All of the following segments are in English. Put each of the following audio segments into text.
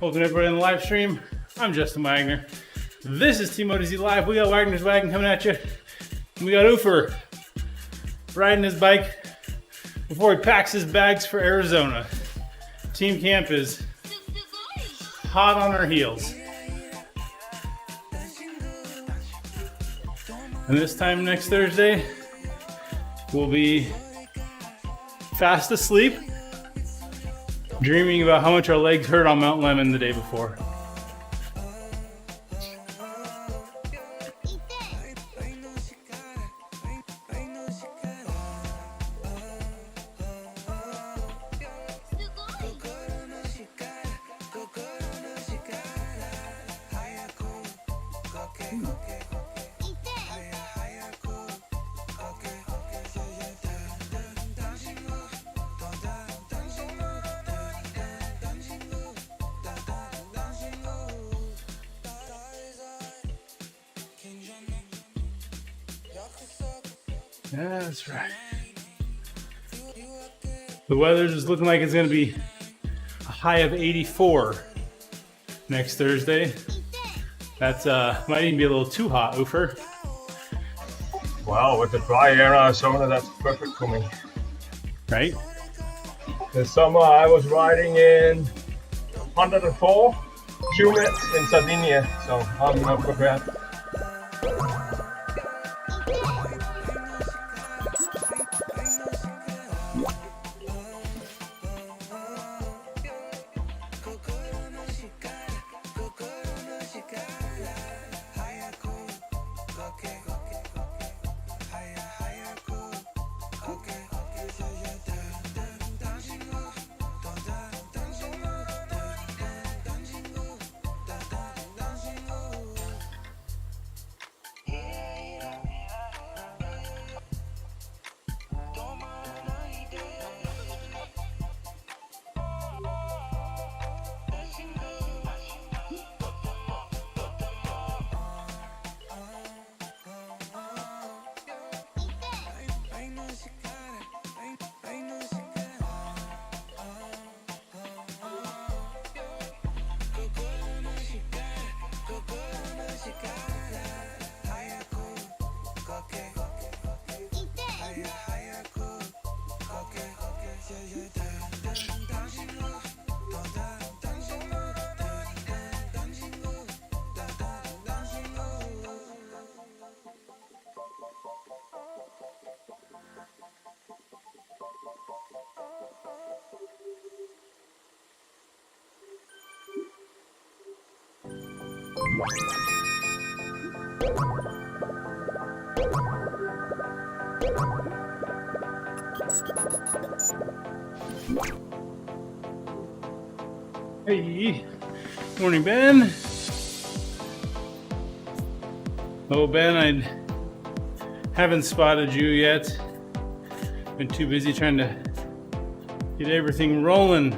Welcome everybody on the live stream. I'm Justin Wagner. This is TeamODZ Live. We got Wagner's Wagon coming at you. And we got Ufer riding his bike before he packs his bags for Arizona. Team camp is hot on our heels. And this time next Thursday, we'll be fast asleep, dreaming about how much our legs hurt on Mount Lemmon the day before. Yeah, that's right. The weather's just looking like it's going to be a high of 84 next Thursday. That's might even be a little too hot, Ufer. Wow, with the dry air Arizona, that's perfect for me. Right? This summer I was riding in 104 humid in Sardinia, so I'm not prepared. Hey, morning, Ben. Oh, Ben, I haven't spotted you yet. Been too busy trying to get everything rolling.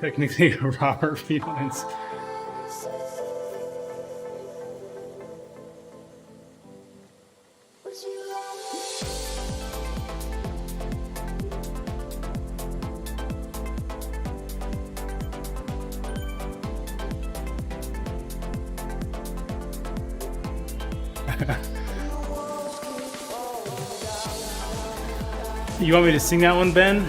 Technically, Robert feelings. You want me to sing that one, Ben?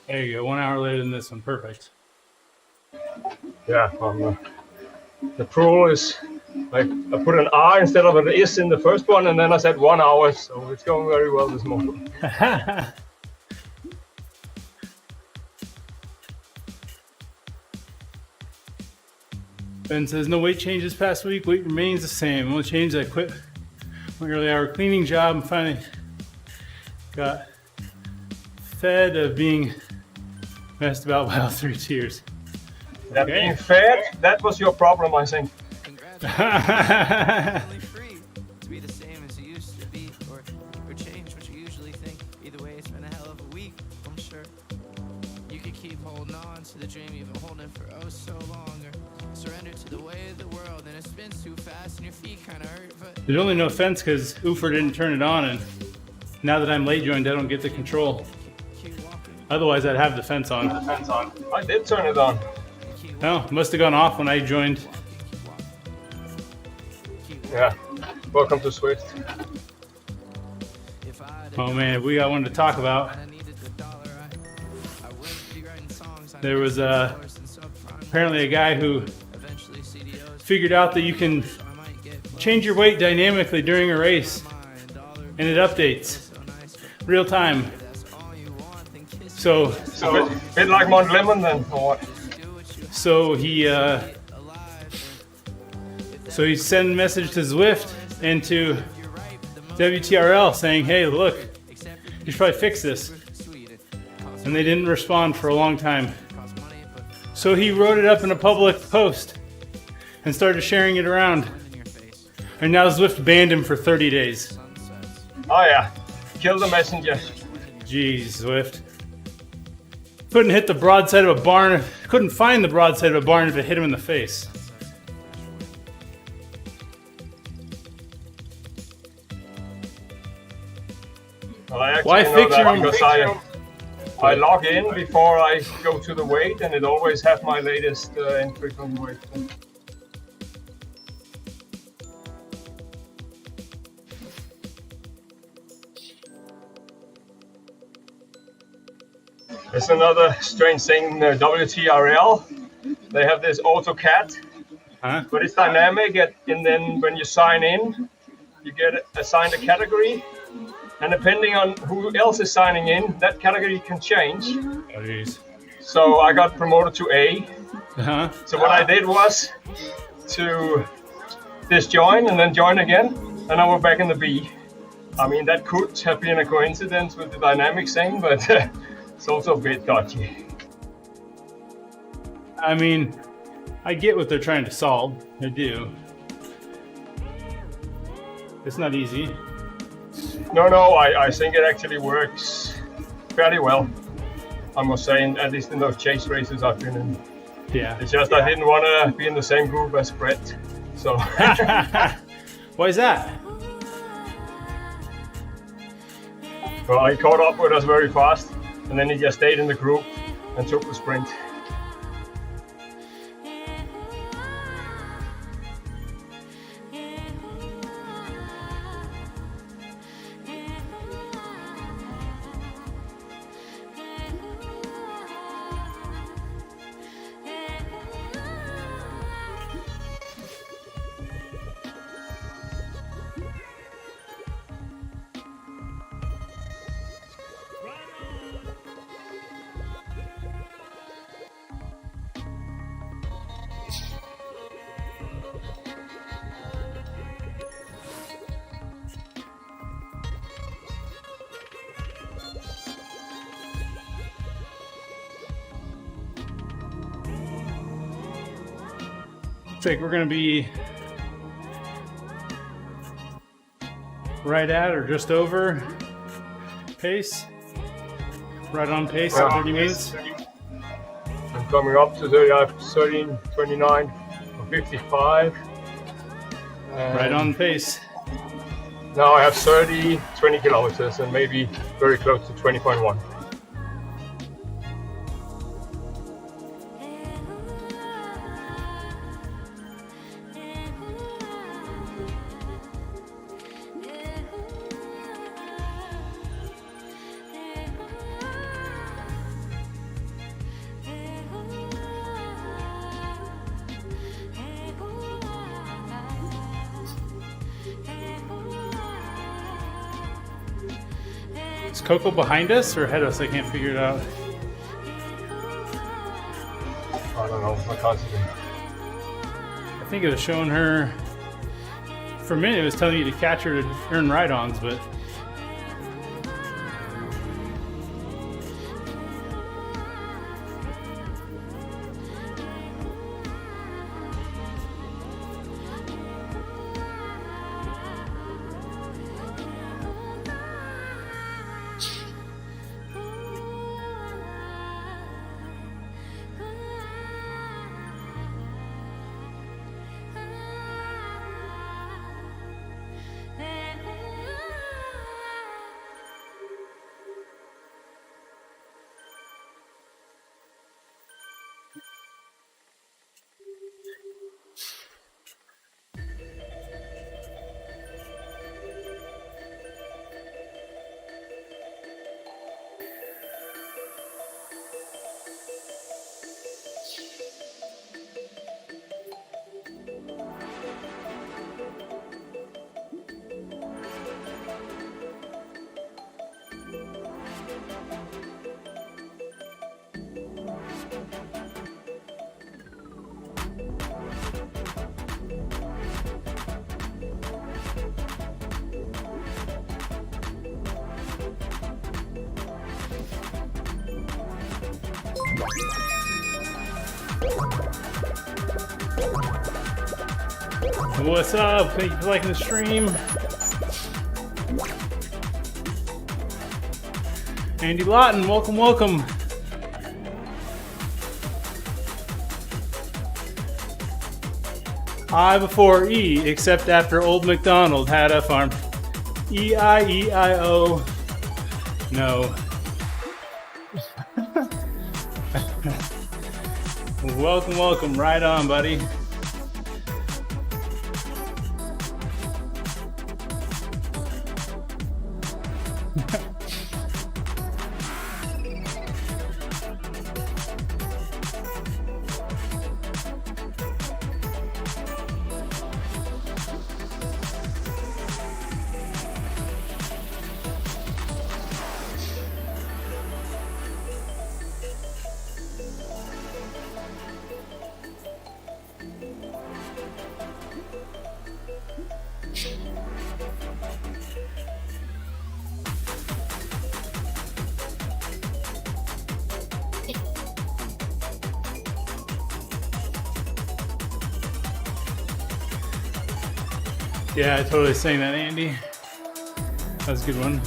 There you go. 1 hour later than this one. Perfect. Yeah, the rule is like I put an R instead of an S in the first one, and then I said 1 hour, so it's going very well this morning. Ben says, no weight change this past week. Weight remains the same. Only change, I quit my early hour cleaning job and finally got fed of being messed about by all 3 tiers. That being fed, that was your problem, I think. Congrats. Only free to be the same as you used to be, or change what you usually think. Either way, it's been a hell of a week, I'm sure. You could keep holding on to the dream you've been holding for oh so long, or surrender to the way of the world, and it spins too fast and your feet kind of hurt. But There's only no offense because Ufer didn't turn it on, and now that I'm late joined, I don't get the control. keep walking, Otherwise, I'd have the fence on. I did turn it on. keep No, it must have gone off when I joined. walking. Yeah. Welcome to Swift. If I'd Oh man, we got one to talk about. I needed the dollar, I wouldn't be writing songs. There was apparently a guy who Eventually CDOs, figured out that you can so I might get change your weight dynamically during a race, mine. Dollar and it updates so nice, but real time. that's all you want, then kiss So So a bit like Mont Lemon then, or what? do what you so he alive. so he sent a message to Zwift and to You're right, the most WTRL saying, hey, look, accepted you should probably fix this. sweet. It costs And they didn't respond for a long time. money, but So he wrote it up in a public post and started sharing it around. in your face. And now Zwift banned him for 30 days. Sunsets. Oh yeah. Kill the messenger. Jeez, Zwift. Couldn't hit the broadside of a barn. Couldn't find the broadside of a barn if it hit him in the face. Well, I actually Why know fix that your own because I log in before I go to the weight, and it always has my latest entry from the weight. There's another strange thing, WTRL. They have this AutoCAD, Huh? but it's dynamic, and then when you sign in, you get assigned a category, and depending on who else is signing in, that category can change. Oh, jeez. So I got promoted to A. Uh-huh. So what I did was to disjoin and then join again, and I was back in the B. I mean, that could have been a coincidence with the dynamic thing, but it's also a bit dodgy. I mean, I get what they're trying to solve. I do. It's not easy. No, I think it actually works fairly well. I must say, at least in those chase races I've been in. Yeah. It's just I didn't want to be in the same group as Brett. So Why is that? well, he caught up with us very fast, and then he just stayed in the group and took the sprint. Looks like we're going to be right at or just over pace. Right on pace at 30 minutes. I'm coming up to 30. I have 13, 29, 55. Right on pace. Now I have 20 kilometers and maybe very close to 20.1. Is Coco behind us or ahead of us? I can't figure it out. I don't know. I can't see them. I think it was showing her. For a minute, it was telling you to catch her to earn ride-ons, but what's up? Thank you for liking the stream. Andy Lawton, welcome, welcome. I before E, except after Old MacDonald had a farm. E-I-E-I-O. No. Welcome, welcome. Right on, buddy. Yeah, I totally sang that, Andy. That was a good one.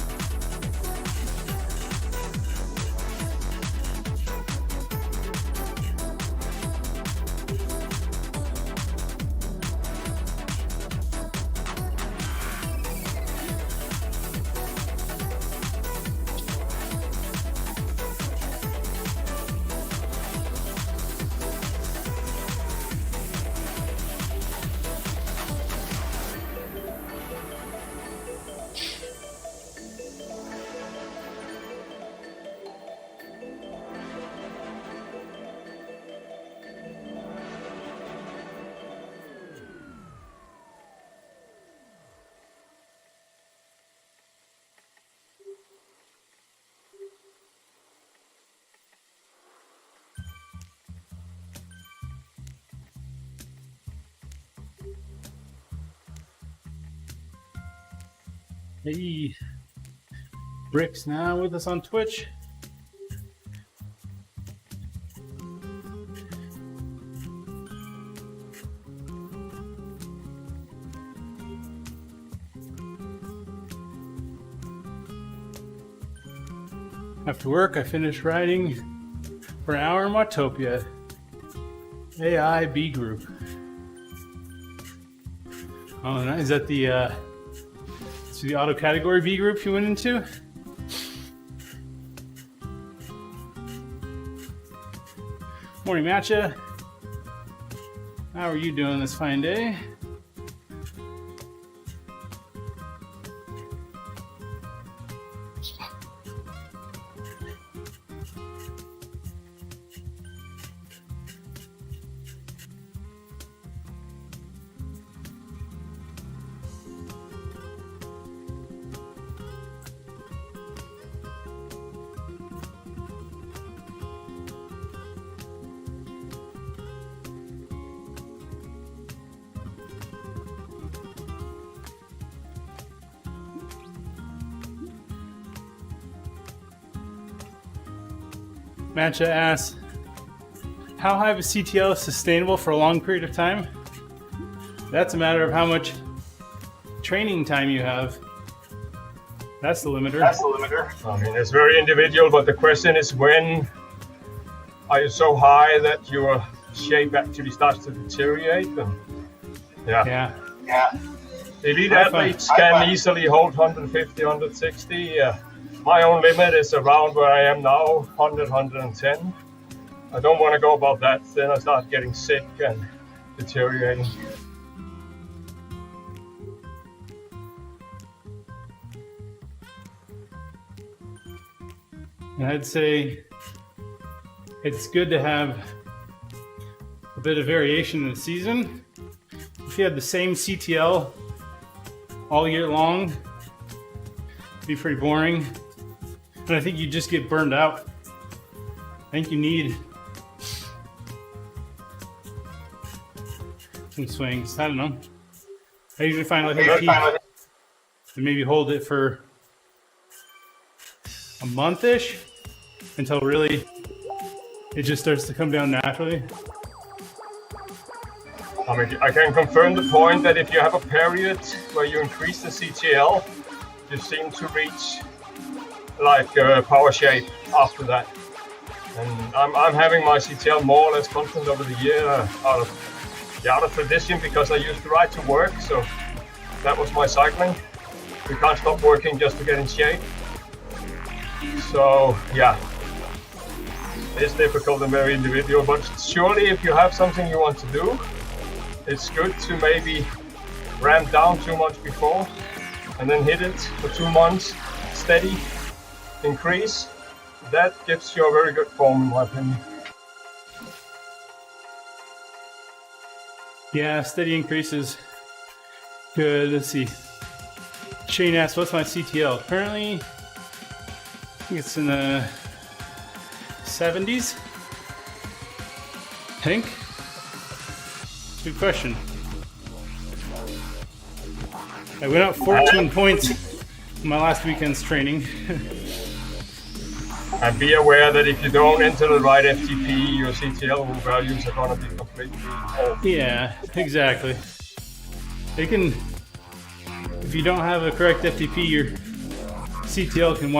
Hey, Brick's now with us on Twitch. After work, I finished riding for an hour in Watopia. AI B group. Oh, nice. Is that the auto category B group you went into? Morning, Matcha. How are you doing this fine day? Matcha asks, how high of a CTL is sustainable for a long period of time? That's a matter of how much training time you have. That's the limiter. I mean, it's very individual, but the question is, when are you so high that your shape actually starts to deteriorate? And Yeah. Elite athletes can easily hold 150, 160. My own limit is around where I am now, 100, 110. I don't want to go above that, then I start getting sick and deteriorating. And I'd say it's good to have a bit of variation in the season. If you had the same CTL all year long, it'd be pretty boring. And I think you just get burned out. I think you need some swings. I don't know. I usually find like a peak and maybe hold it for a month-ish until really it just starts to come down naturally. I mean, I can confirm the point that if you have a period where you increase the CTL, you seem to reach like power shape after that. And I'm having my CTL more or less constant over the year out of tradition, because I used to ride to work, so that was my cycling. You can't stop working just to get in shape. So yeah, it's difficult and very individual, but surely if you have something you want to do, it's good to maybe ramp down too much before and then hit it for 2 months, steady increase. That gives you a very good form, in my opinion. Yeah, steady increases. Good. Let's see. Shane asks, what's my CTL? Currently, I think it's in the 70s. I think. Good question. I went up 14 points in my last weekend's training. And be aware that if you don't enter the right FTP, your CTL values are going to be completely off. Yeah, exactly. It can, if you don't have a correct FTP, your CTL can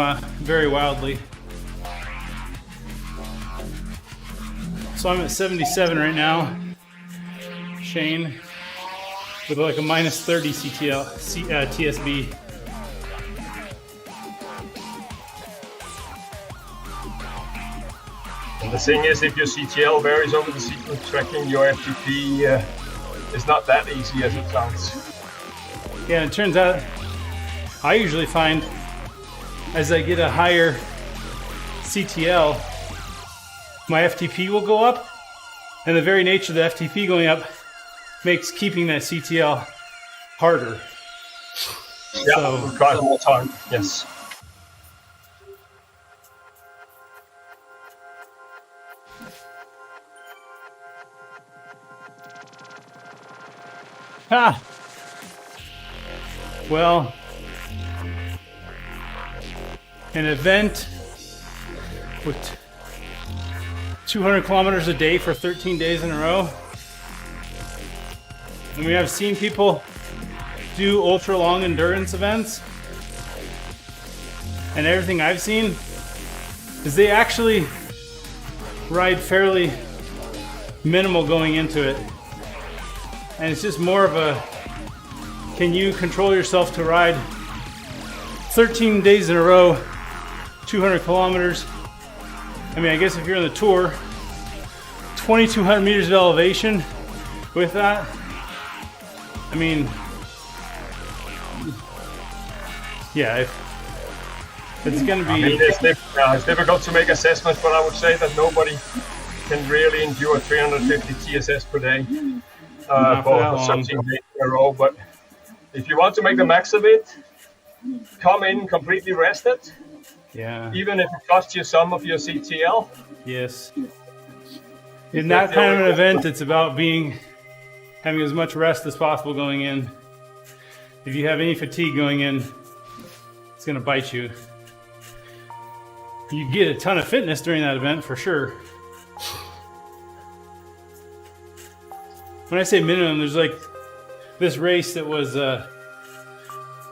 vary wildly. So I'm at 77 right now, Shane, with like a minus 30 CTL, TSB. And the thing is, if your CTL varies over the sequence tracking, your FTP is not that easy as it sounds. Yeah, it turns out I usually find as I get a higher CTL, my FTP will go up, and the very nature of the FTP going up makes keeping that CTL harder. Yeah, So, we'll try it more time, yes. Ha! Well, an event with 200 kilometers a day for 13 days in a row. And we have seen people do ultra long endurance events. And everything I've seen, is they actually ride fairly minimal going into it. And it's just more of a, can you control yourself to ride 13 days in a row, 200 kilometers? I mean, I guess if you're on the tour, 2,200 meters of elevation with that, I mean, yeah, it's going to be... I mean, it's difficult to make assessments, but I would say that nobody can really endure 350 TSS per day for 17 days in a row. But if you want to make the max of it, come in completely rested. Yeah. Even if it costs you some of your CTL. Yes. In that kind of an event, it's about having as much rest as possible going in. If you have any fatigue going in, it's going to bite you. You get a ton of fitness during that event for sure. When I say minimum, there's like this race that was a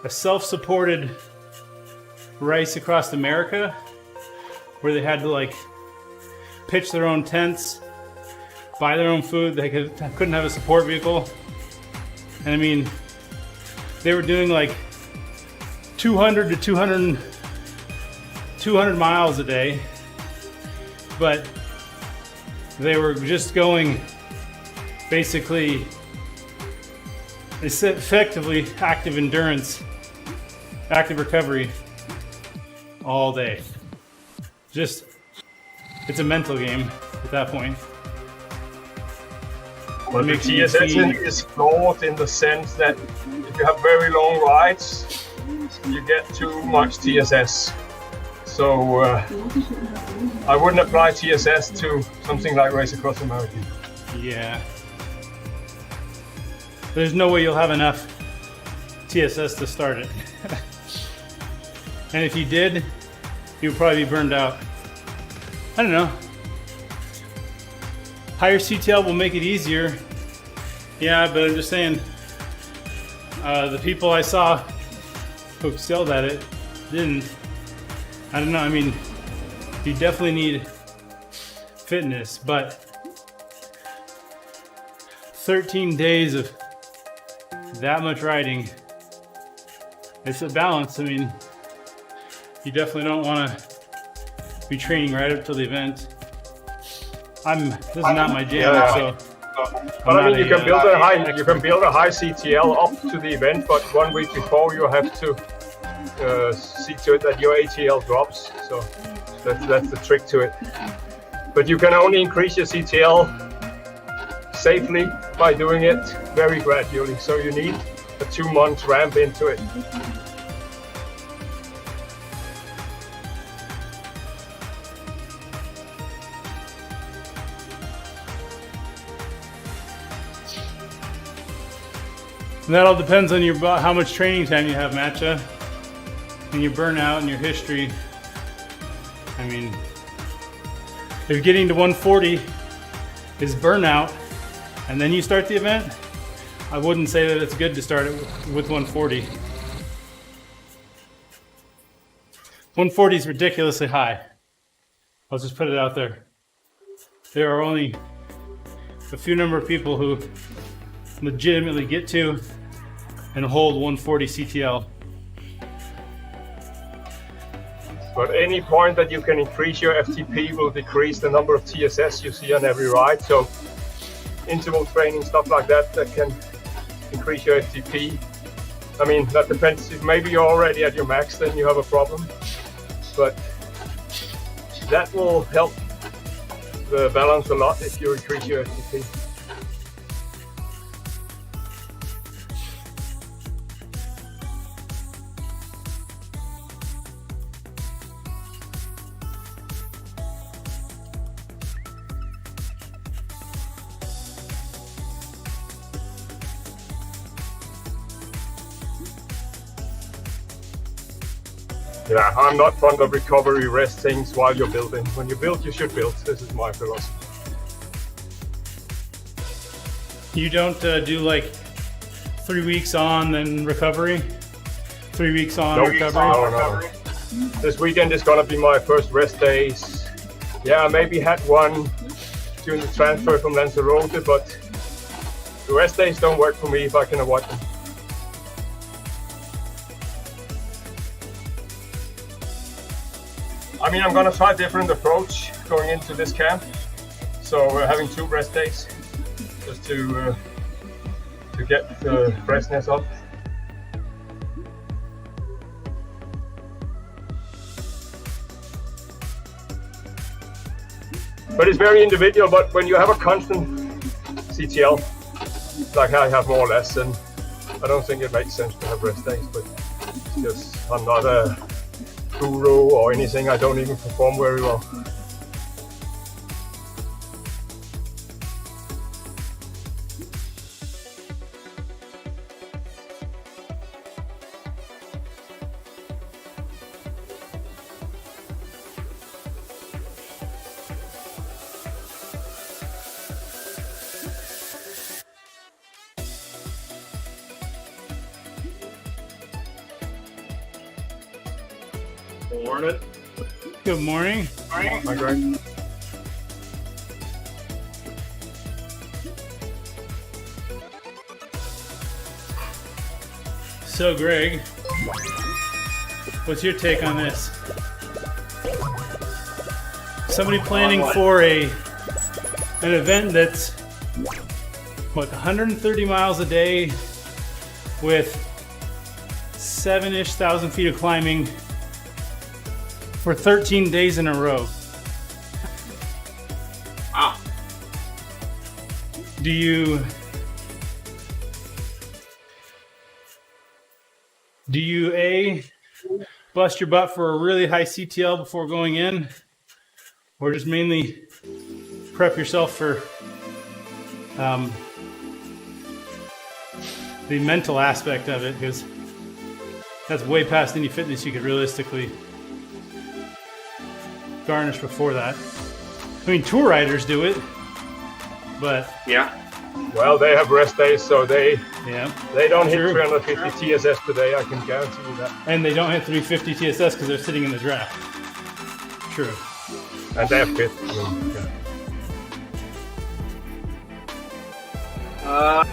self-supported race across America where they had to like pitch their own tents, buy their own food. They couldn't have a support vehicle. And I mean, they were doing like 200 to 200 miles a day, but they were just going basically, it's effectively active endurance, active recovery all day. Just, it's a mental game at that point. Well, the TSS is flawed in the sense that if you have very long rides, you get too much TSS. So I wouldn't apply TSS to something like Race Across America. Yeah. There's no way you'll have enough TSS to start it. And if you did, you would probably be burned out. I don't know. Higher CTL will make it easier. Yeah, but I'm just saying, the people I saw who excelled at it didn't. I don't know, I mean, you definitely need fitness, but 13 days of that much riding, it's a balance. I mean, you definitely don't want to be training right up till the event. This is not my jam, so. But I mean, you can build a high CTL up to the event, but 1 week before you have to see to it that your ATL drops. So that's the trick to it. But you can only increase your CTL safely by doing it very gradually. So you need a 2 month ramp into it. And that all depends on how much training time you have, Matcha, and your burnout and your history. I mean, if getting to 140 is burnout, and then you start the event, I wouldn't say that it's good to start it with 140. 140 is ridiculously high. I'll just put it out there. There are only a few number of people who legitimately get to and hold 140 CTL. But any point that you can increase your FTP will decrease the number of TSS you see on every ride. So interval training, stuff like that can increase your FTP. I mean, that depends. If maybe you're already at your max, then you have a problem. But that will help the balance a lot if you increase your FTP. Yeah, I'm not fond of recovery rest things while you're building. When you build, you should build. This is my philosophy. You don't do like 3 weeks on, then recovery? 3 weeks on, recovery? No. this weekend is gonna be my first rest days. Yeah, I maybe had one during the transfer from Lanzarote, but the rest days don't work for me if I can avoid them. I mean, I'm gonna try a different approach going into this camp. So we're having 2 rest days just to get the freshness up. But it's very individual, but when you have a constant CTL, like I have more or less, then I don't think it makes sense to have rest days, but because I'm not a guru or anything, I don't even perform very well. Morning. Good morning. Hi, Greg. So, Greg, what's your take on this? Somebody planning for an event that's what, 130 miles a day with 7-ish thousand feet of climbing for 13 days in a row. Wow. Do you A, bust your butt for a really high CTL before going in, or just mainly prep yourself for the mental aspect of it, because that's way past any fitness you could realistically garnish before that. I mean, tour riders do it, but Yeah. Well, they have rest days, so they don't hit True. 350 TSS per day, I can guarantee you that. And they don't hit 350 TSS because they're sitting in the draft. True. And they're fit.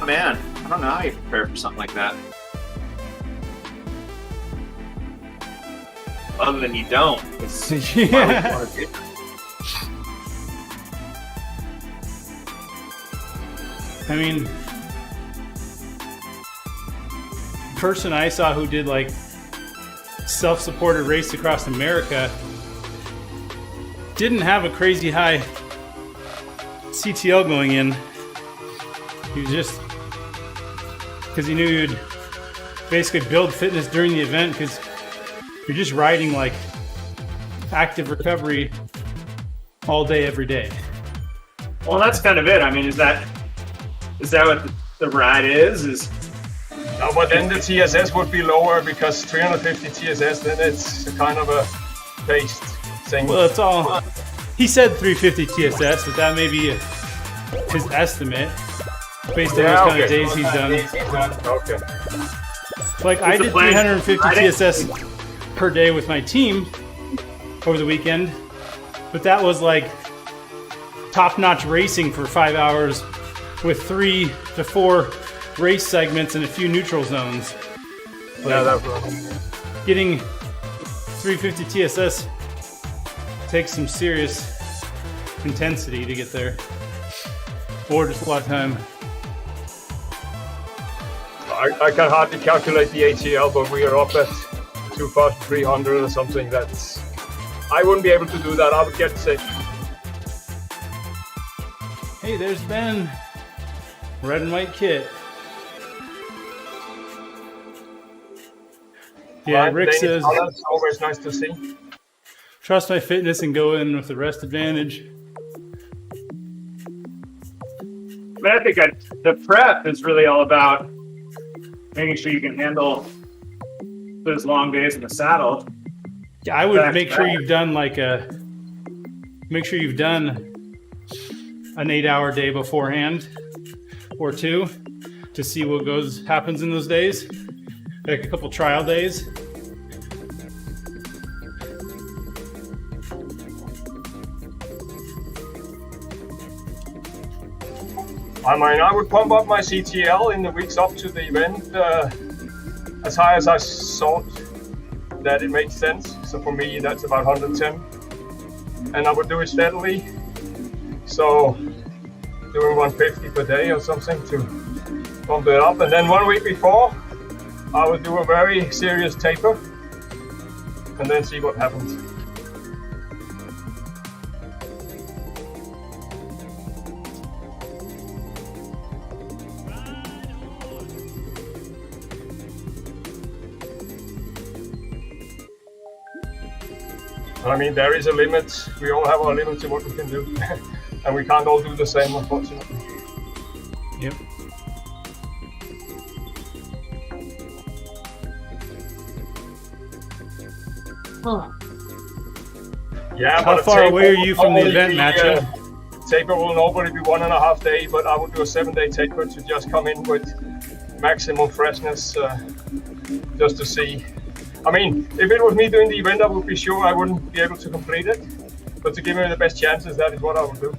Man, I don't know how you prepare for something like that. Other than you don't. It's Yeah. I mean, person I saw who did like self-supported race across America didn't have a crazy high CTL going in. He was just because he knew you'd basically build fitness during the event, because you're just riding like active recovery all day, every day. Well, that's kind of it. I mean, is that what the ride is? No, but then the TSS would be lower because 350 TSS, then it's kind of a paced thing. Well, it's all. He said 350 TSS, but that may be his estimate based on those kind of days he's done. Okay. Like I did 350 TSS per day with my team over the weekend, but that was like top-notch racing for 5 hours with 3 to 4 race segments and a few neutral zones. Yeah, that was. Getting 350 TSS takes some serious intensity to get there, or just a lot of time. I can hardly calculate the ATL, but we are up at 2,300 or something. I wouldn't be able to do that. I would get sick. Hey, there's Ben. Red and white kit. Yeah, Right, Rick Danish says, colors, always nice to see. trust my fitness and go in with the rest advantage. But I think the prep is really all about making sure you can handle those long days in the saddle. Yeah, I would That's make sure right. you've done an 8-hour day beforehand or 2 to see what happens in those days. Like a couple trial days. I mean, I would pump up my CTL in the weeks up to the event as high as I thought that it made sense. So for me, that's about 110. And I would do it steadily. So doing 150 per day or something to pump it up. And then 1 week before, I would do a very serious taper and then see what happens. I mean, there is a limit. We all have our limit to what we can do. And we can't all do the same, unfortunately. Yep. Yeah, How but far away are you from the event, Matcha? Taper will normally be 1.5 days, but I would do a 7-day taper to just come in with maximum freshness, just to see. I mean, if it was me doing the event, I would be sure I wouldn't be able to complete it. But to give me the best chances, that is what I would do.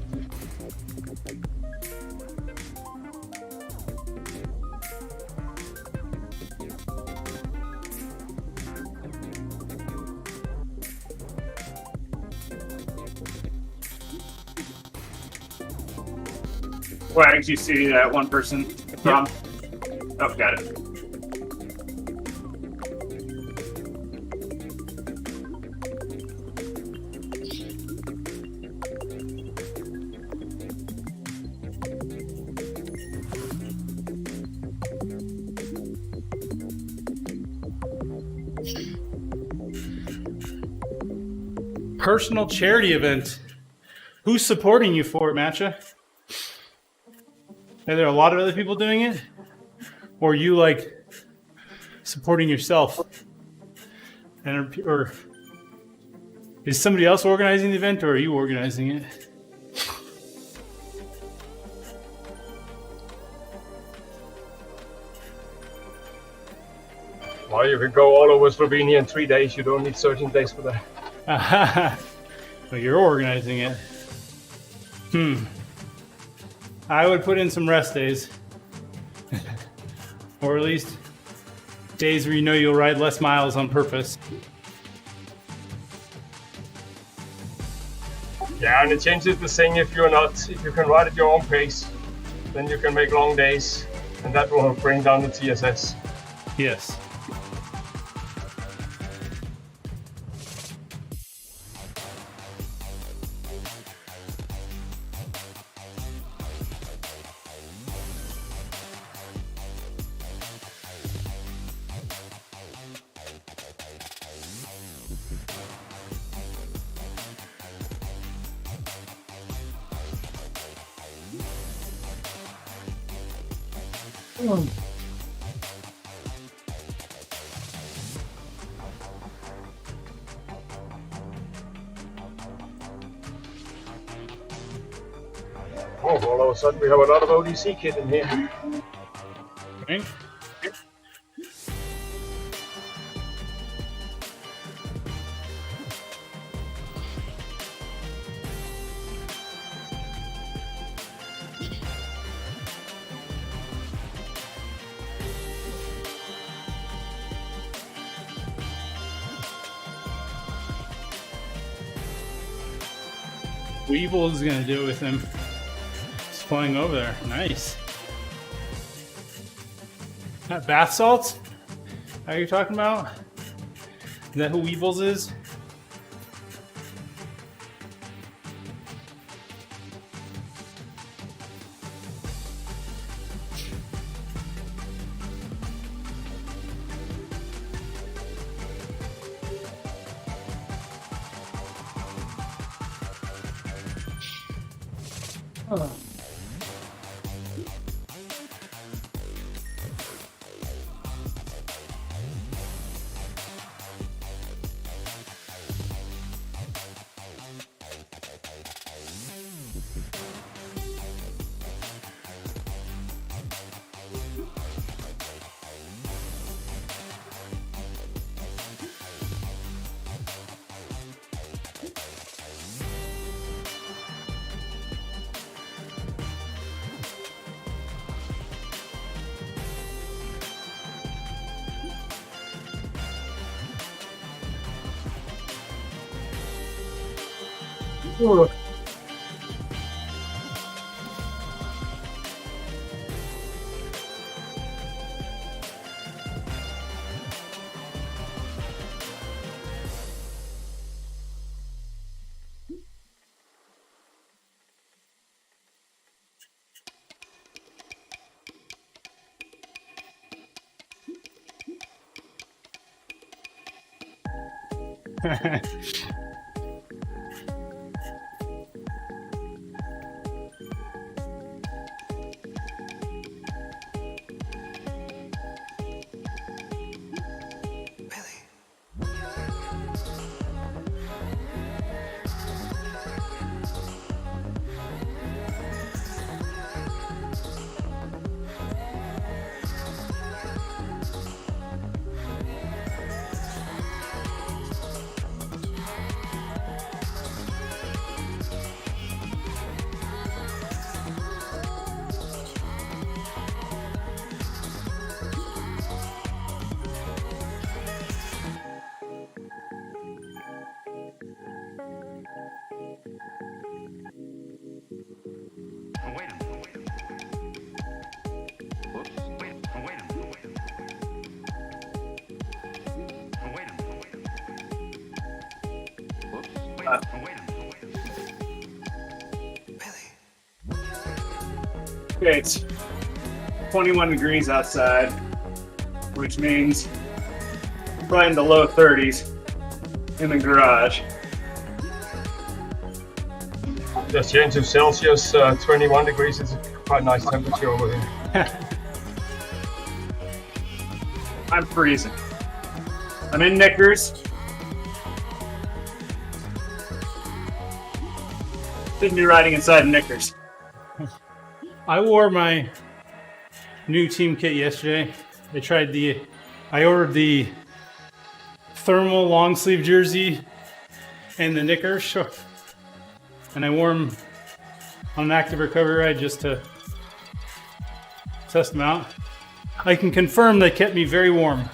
Where did you see that one person from? Oh, got it. Personal charity event. Who's supporting you for it, Matcha? Are there a lot of other people doing it? Or are you like supporting yourself? Or is somebody else organizing the event, or are you organizing it? Well, you could go all over Slovenia in 3 days. You don't need 13 days for that. But you're organizing it. I would put in some rest days. Or at least days where you know you'll ride less miles on purpose. Yeah, and it changes the thing if you can ride at your own pace, then you can make long days, and that will bring down the TSS. Yes. Oh, all of a sudden we have a lot of ODC kit in here. Okay. Weevil is gonna do it with him. He's flying over there. Nice. That bath salts? How are you talking about? Is that who Weevils is? Ooh. Okay, it's 21 degrees outside, which means probably in the low 30s in the garage. Just change to Celsius, 21 degrees. It's quite a nice temperature over here. I'm freezing. I'm in knickers. Shouldn't be riding inside knickers. I wore my new team kit yesterday. I ordered the thermal long sleeve jersey and the knickers, and I wore them on an active recovery ride just to test them out. I can confirm they kept me very warm.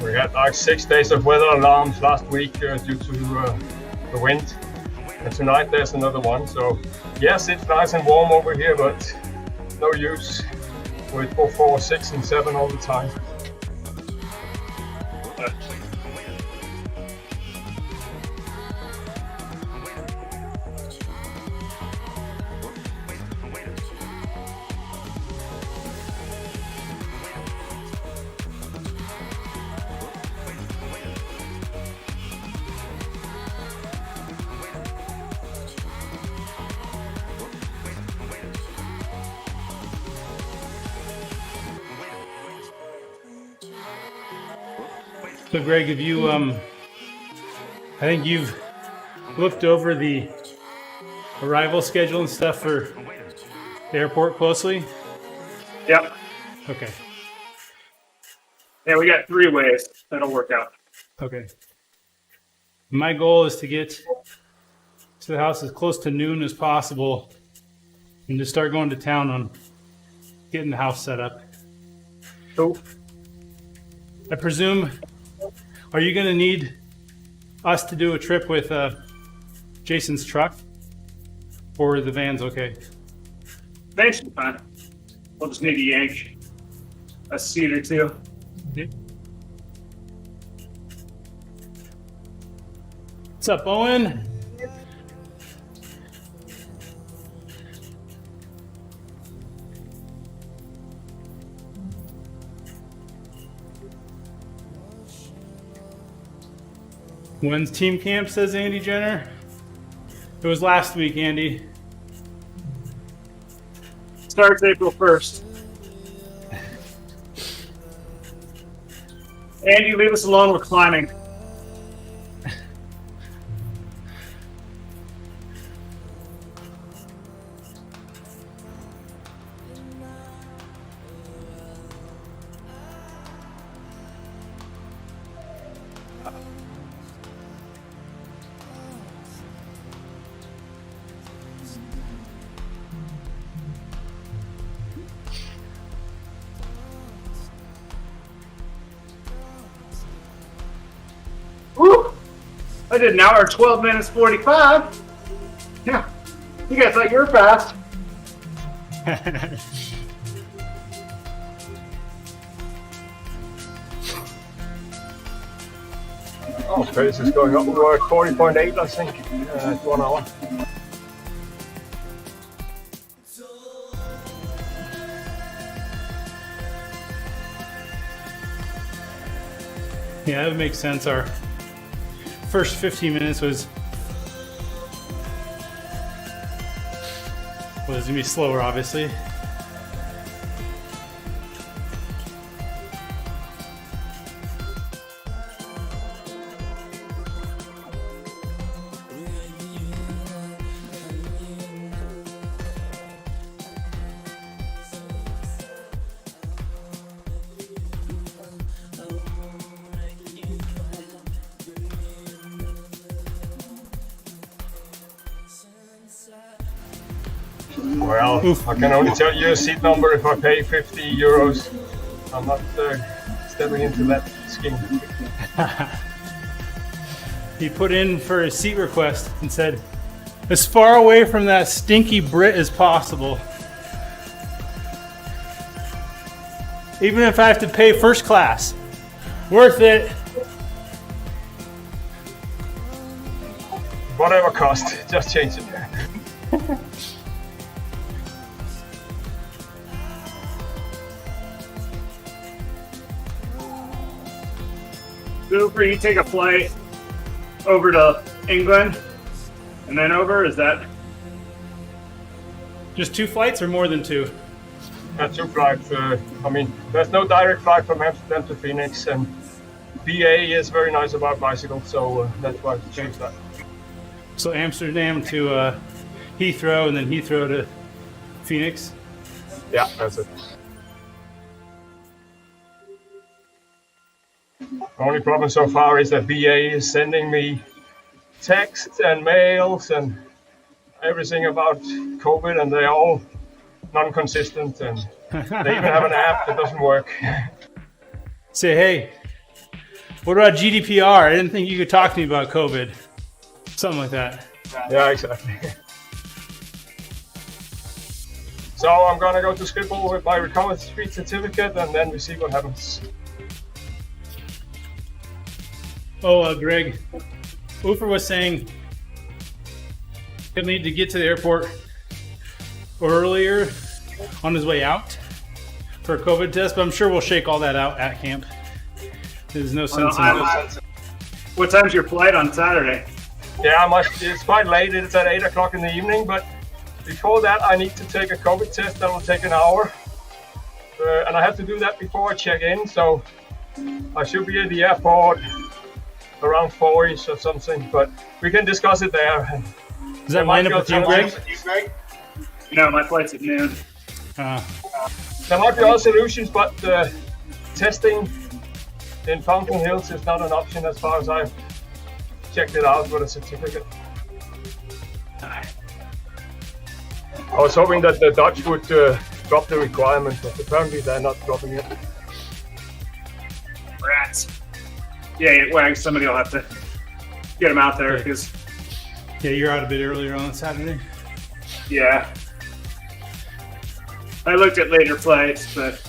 We had like 6 days of weather alarms last week due to the wind. And tonight there's another one. So yes, it's nice and warm over here, but no use with 4, 6, and 7 all the time. So Greg, have you, I think you've looked over the arrival schedule and stuff for the airport closely? Yep. Okay. Yeah, we got 3 ways. That'll work out. Okay. My goal is to get to the house as close to noon as possible and just start going to town on getting the house set up. Cool. I presume, are you going to need us to do a trip with Jason's truck, or the van's okay? Van should be fine. We'll just need to yank a seat or two. What's up, Owen? When's team camp, says Andy Jenner? It was last week, Andy. Starts April 1st. Andy, leave us alone. We're climbing. I did an hour 12 minutes 45. Yeah, you guys thought you were fast. Oh, pace is going up. We're at 40.8, I think, at 1 hour. Yeah, that makes sense. Our first 15 minutes was gonna be slower, obviously. Well, Oof. I can only tell you a seat number if I pay 50 euros. I'm not stepping into that scheme. He put in for a seat request and said, as far away from that stinky Brit as possible. Even if I have to pay first class. Worth it. Whatever cost, just change it. Cooper, you take a flight over to England and then over, is that? Just 2 flights or more than 2? 2 flights. I mean, there's no direct flight from Amsterdam to Phoenix, and BA is very nice about bicycles, so that's why I chose that. So Amsterdam to Heathrow and then Heathrow to Phoenix? Yeah, that's it. Only problem so far is that BA is sending me texts and mails and everything about COVID, and they're all non-consistent, and they even have an app that doesn't work. Say, hey, what about GDPR? I didn't think you could talk to me about COVID. Something like that. Yeah, exactly. So I'm gonna go to Schiphol with my recovered street certificate, and then we see what happens. Oh, Greg, Ufer was saying he'll need to get to the airport earlier on his way out for a COVID test, but I'm sure we'll shake all that out at camp. There's no sense in it. What time's your flight on Saturday? Yeah, it's quite late. It's at 8 o'clock in the evening, but before that I need to take a COVID test that will take an hour. And I have to do that before I check in, so I should be at the airport around 4-ish or something, but we can discuss it there. Does that line up with you, Greg? No, my flight's at noon. There might be other solutions, but testing in Fountain Hills is not an option as far as I've checked it out with a certificate. I was hoping that the Dutch would drop the requirement, but apparently they're not dropping it. Rats. Yeah, Wagon, somebody will have to get them out there, because... Yeah, you're out a bit earlier on Saturday. Yeah. I looked at later flights, but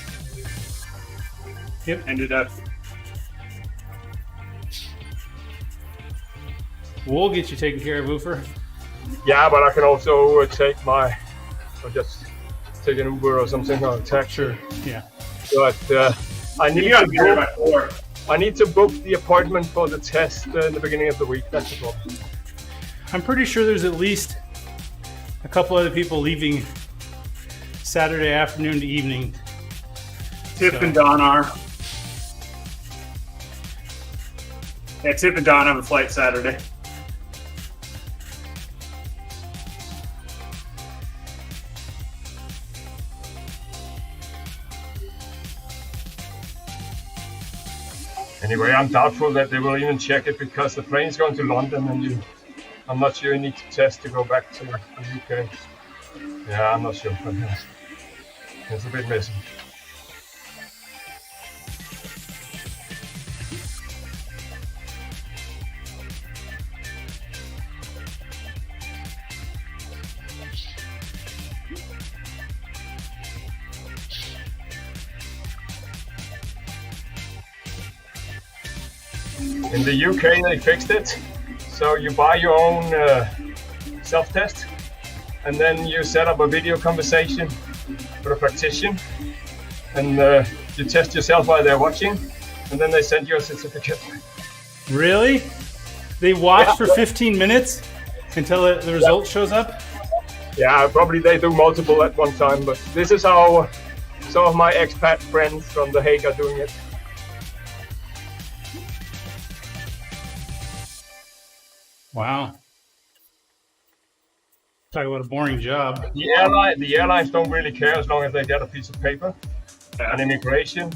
ended up... We'll get you taken care of, Ufer. Yeah, but I can also just take an Uber or something, or a taxi. Sure, yeah. But I need to be here by 4. I need to book the appointment for the test in the beginning of the week. That's the problem. I'm pretty sure there's at least a couple other people leaving Saturday afternoon to evening. Tip and Don are. Yeah, Tip and Don have a flight Saturday. Anyway, I'm doubtful that they will even check it, because the plane's going to London, and I'm not sure you need to test to go back to the UK. Yeah, I'm not sure, but it's a bit messy. In the UK, they fixed it. So you buy your own self-test, and then you set up a video conversation with a practitioner, and you test yourself while they're watching, and then they send you a certificate. Really? They watch for 15 minutes until the result shows up? Yeah, probably they do multiple at one time, but this is how some of my expat friends from The Hague are doing it. Wow. Talk about a boring job. The airlines don't really care as long as they get a piece of paper and immigration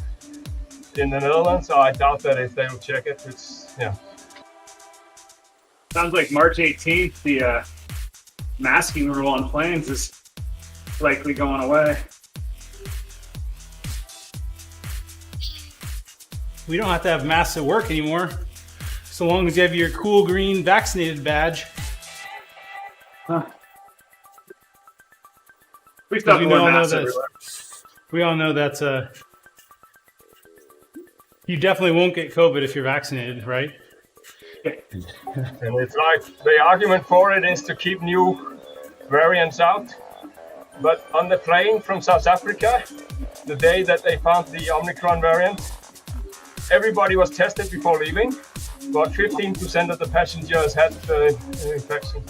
in the Netherlands, so I doubt that if they will check it, it's, yeah. Sounds like March 18th, the masking rule on planes is likely going away. We don't have to have masks at work anymore, so long as you have your cool green vaccinated badge. Huh. We still have to wear masks everywhere. We all know that's you definitely won't get COVID if you're vaccinated, right? And it's like the argument for it is to keep new variants out. But on the plane from South Africa, the day that they found the Omicron variant, everybody was tested before leaving. About 15% of the passengers had the infection.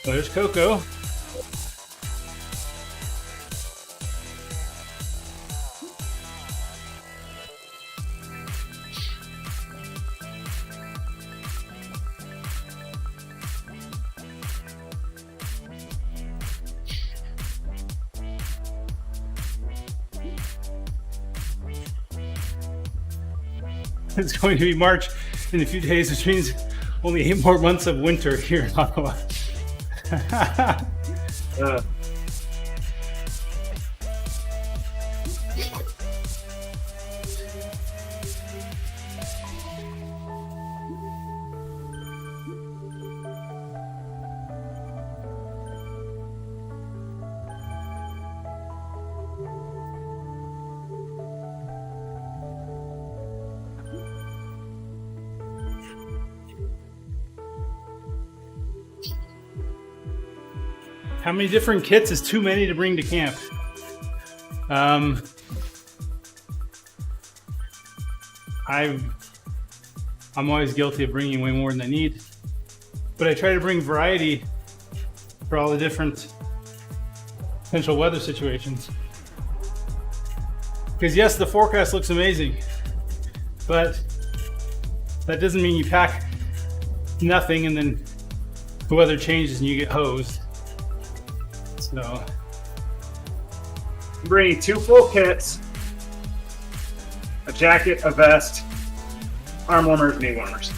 There's Coco. It's going to be March in a few days, which means only 8 more months of winter here in Ottawa. How many different kits is too many to bring to camp? I'm always guilty of bringing way more than I need, but I try to bring variety for all the different potential weather situations. Because yes, the forecast looks amazing, but that doesn't mean you pack nothing and then the weather changes and you get hosed. So, I'm bringing 2 full kits, a jacket, a vest, arm warmers, knee warmers.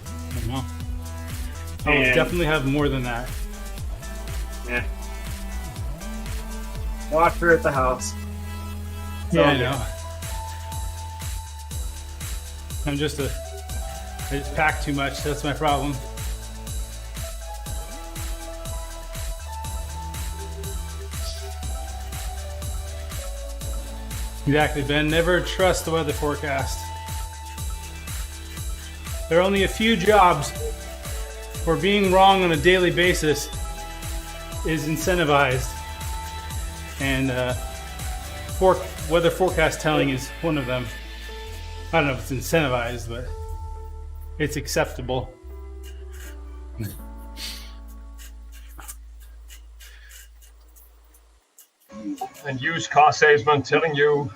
I don't know. I'll definitely have more than that. Yeah. Washer at the house. Yeah, I know. I just pack too much. That's my problem. Exactly, Ben. Never trust the weather forecast. There are only a few jobs where being wrong on a daily basis is incentivized, and weather forecast telling is one of them. I don't know if it's incentivized, but it's acceptable. And used car salesman telling you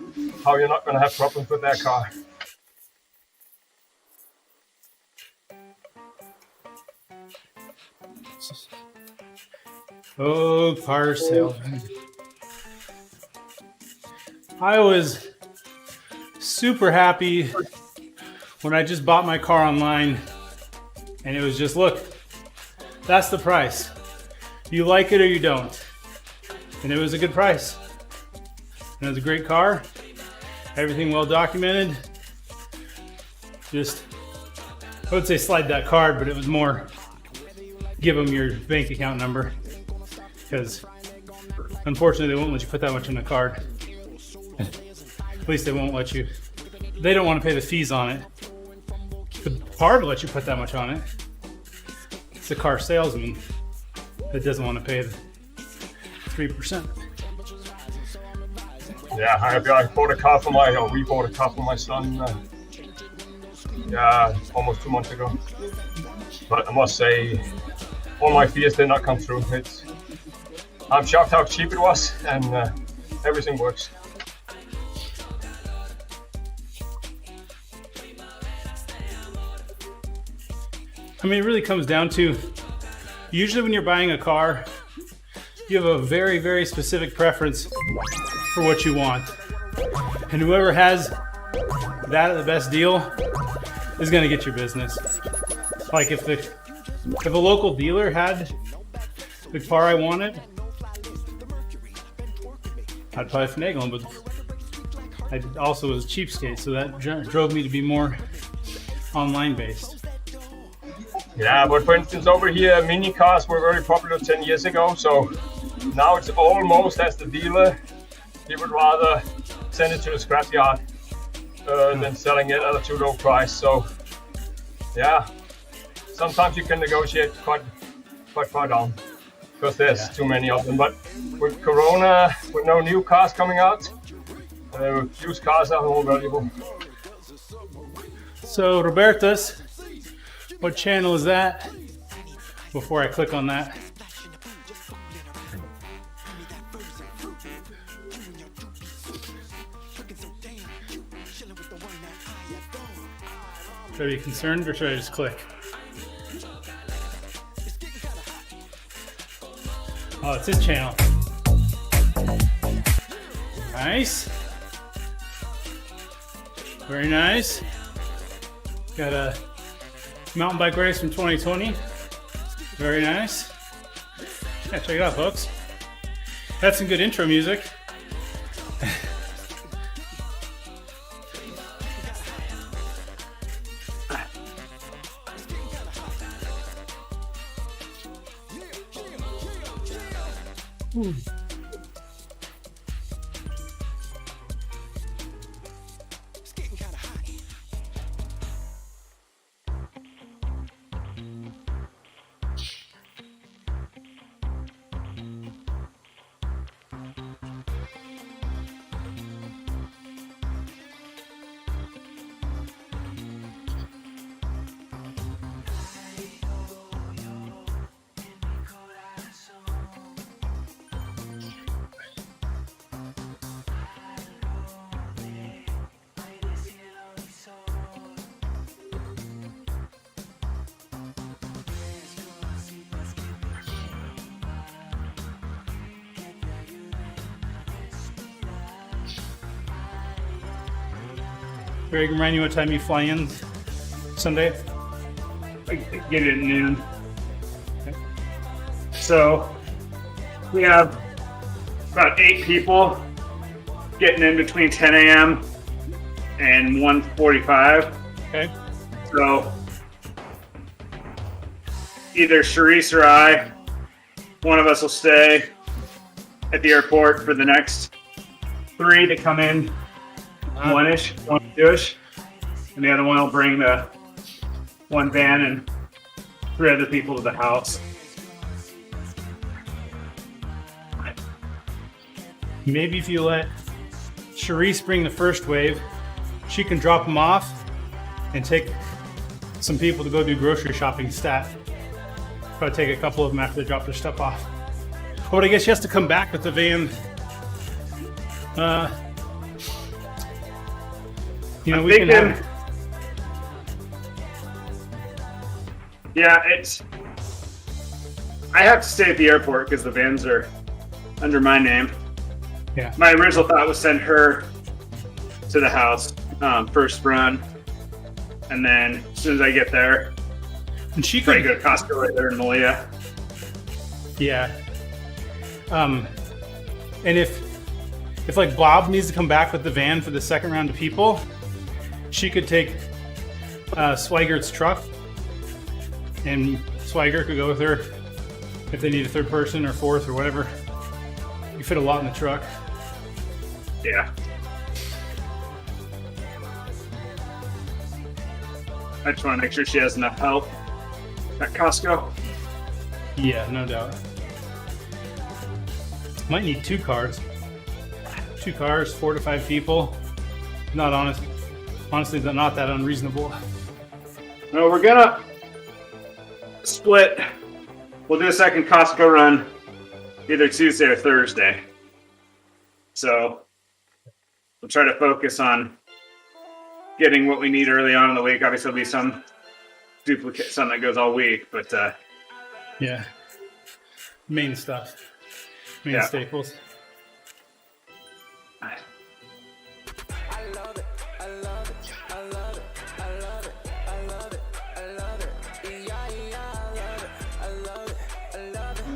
how you're not going to have problems with their car. Oh, car salesman. I was super happy when I just bought my car online and it was just, look, that's the price. You like it or you don't. And it was a good price. And it's a great car. Everything well documented. Just, I would say slide that card, but it was more give them your bank account number, because unfortunately they won't let you put that much in a card. At least they won't let you. They don't want to pay the fees on it. It's hard to let you put that much on it. It's the car salesman that doesn't want to pay the 3%. Yeah, I bought a car for we bought a car for my son. Almost 2 months ago. But I must say, all my fears did not come through. I'm shocked how cheap it was, and everything works. I mean, it really comes down to, usually when you're buying a car, you have a very, very specific preference for what you want. And whoever has that at the best deal is going to get your business. Like if a local dealer had the car I wanted, I'd probably finagle him, but I also was a cheapskate, so that drove me to be more online based. Yeah, but for instance, over here, mini cars were very popular 10 years ago, so now it's almost as the dealer. He would rather send it to the scrapyard than selling it at a too low price. So, yeah, sometimes you can negotiate quite far down because there's too many of them. But with Corona, with no new cars coming out, used cars are more valuable. So, Roberta's, what channel is that? Before I click on that. Should I be concerned or should I just click? Oh, it's his channel. Nice. Very nice. Got a mountain bike race from 2020. Very nice. Yeah, check it out, folks. That's some good intro music. Greg, remind you what time you fly in Sunday? I get it at noon. Okay. So we have about 8 people getting in between 10 a.m. and 1:45. Okay. So either Charisse or I, one of us will stay at the airport for the next 3 to come in 1-ish, 1-2-ish, and the other one will bring the one van and 3 other people to the house. Maybe if you let Charisse bring the first wave, she can drop them off and take some people to go do grocery shopping stat. Probably take a couple of them after they drop their stuff off. Oh, but I guess she has to come back with the van. You know, we can have. Yeah, I have to stay at the airport because the vans are under my name. Yeah. My original thought was send her to the house first run, and then as soon as I get there, And she try to could. go to Costco right there in Malia. Yeah. And if like Bob needs to come back with the van for the second round of people, she could take Swigert's truck, and Swiger could go with her if they need a third person or fourth or whatever. You fit a lot in the truck. Yeah. I just want to make sure she has enough help at Costco. Yeah, no doubt. Might need 2 cars. 2 cars, 4 to 5 people. Not honestly, not that unreasonable. No, we're gonna split. We'll do a second Costco run either Tuesday or Thursday. So we'll try to focus on getting what we need early on in the week. Obviously, there'll be some duplicate, some that goes all week, but Yeah. Main stuff. Main staples.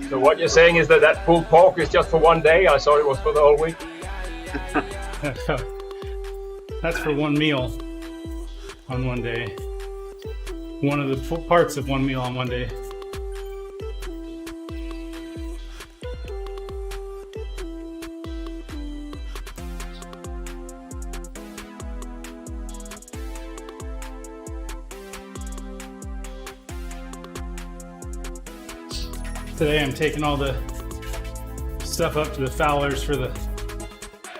So what you're saying is that pulled pork is just for one day? I thought it was for the whole week. That's for one meal on one day. One of the parts of one meal on one day. Today I'm taking all the stuff up to the Fowlers for the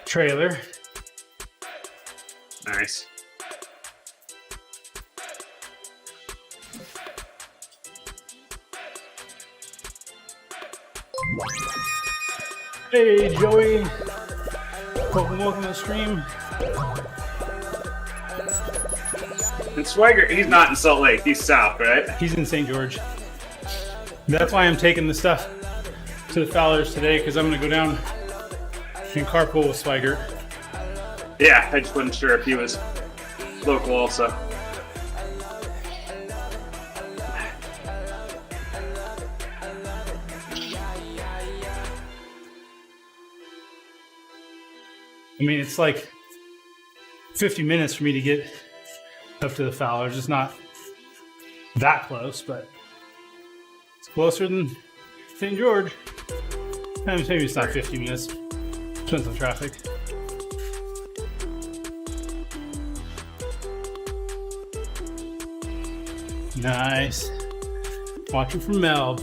trailer. nice. Hey Joey, welcome to the stream. And Swagger, he's not in Salt Lake. He's south, right? He's in St. George. That's why I'm taking the stuff to the Fowlers today, because I'm going to go down and carpool with Swigert. Yeah, I just wasn't sure if he was local also. I mean, it's like 50 minutes for me to get up to the Fowlers. It's not that close, but it's closer than St. George. And maybe it's not 50 minutes. Depends on traffic. Nice. Watching from Melb.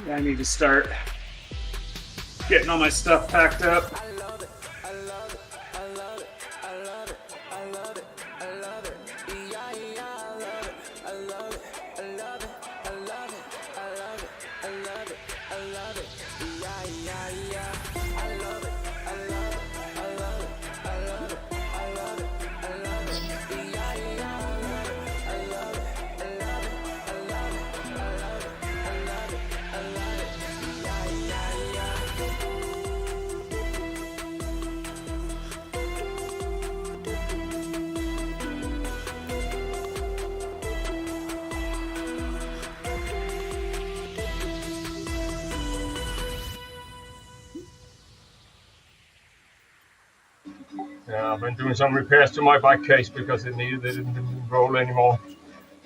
I need to start getting all my stuff packed up. Yeah, I've been doing some repairs to my bike case because it didn't roll anymore.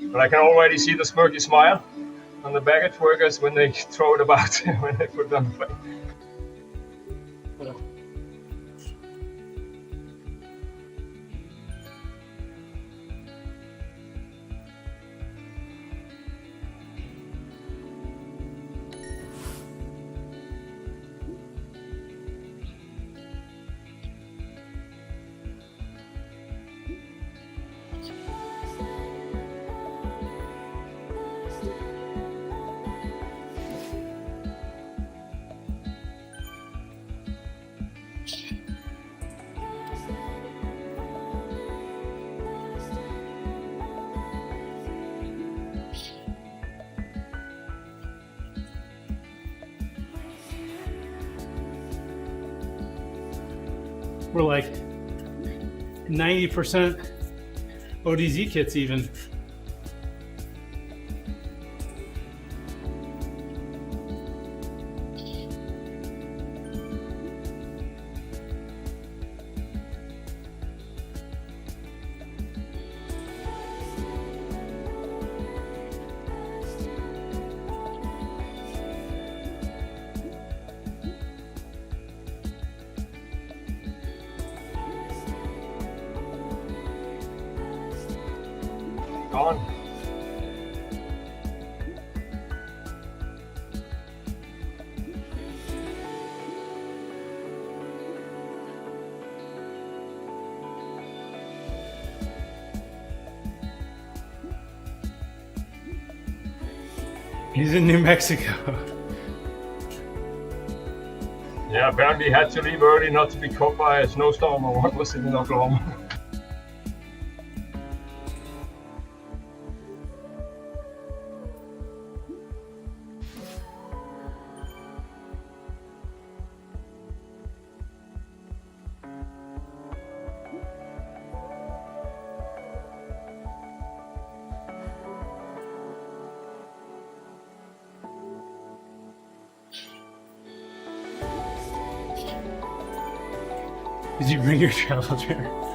But I can already see the smirky smile on the baggage workers when they throw it about, when they put it on the plate. we're like 90% ODZ kits even. Gone. He's in New Mexico. Yeah, apparently he had to leave early not to be caught by a snowstorm or what was it in Oklahoma. Did you bring your travel trailer?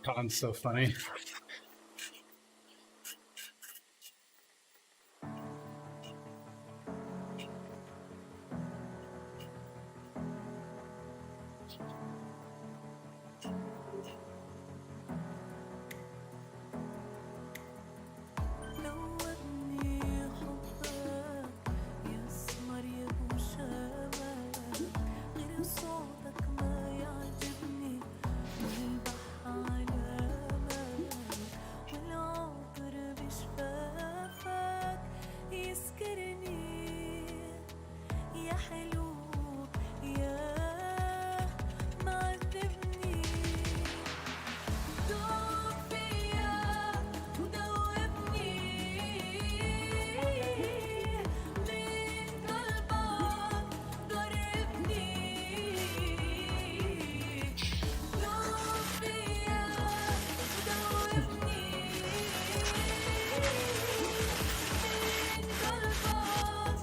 Con's so funny.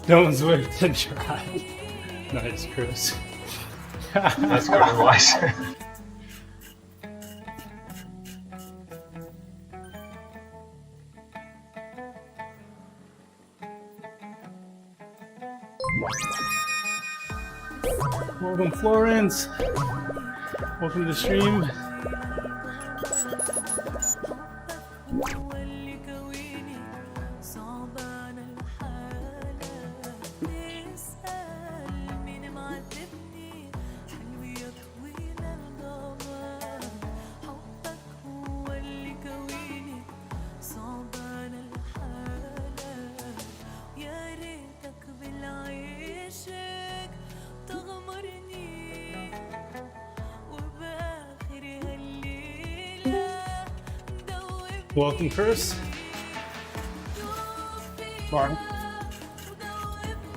Don't Zwift and try. Nice, Chris. That's good advice. Welcome, Florence. Welcome to the stream. Welcome, Chris. Morning.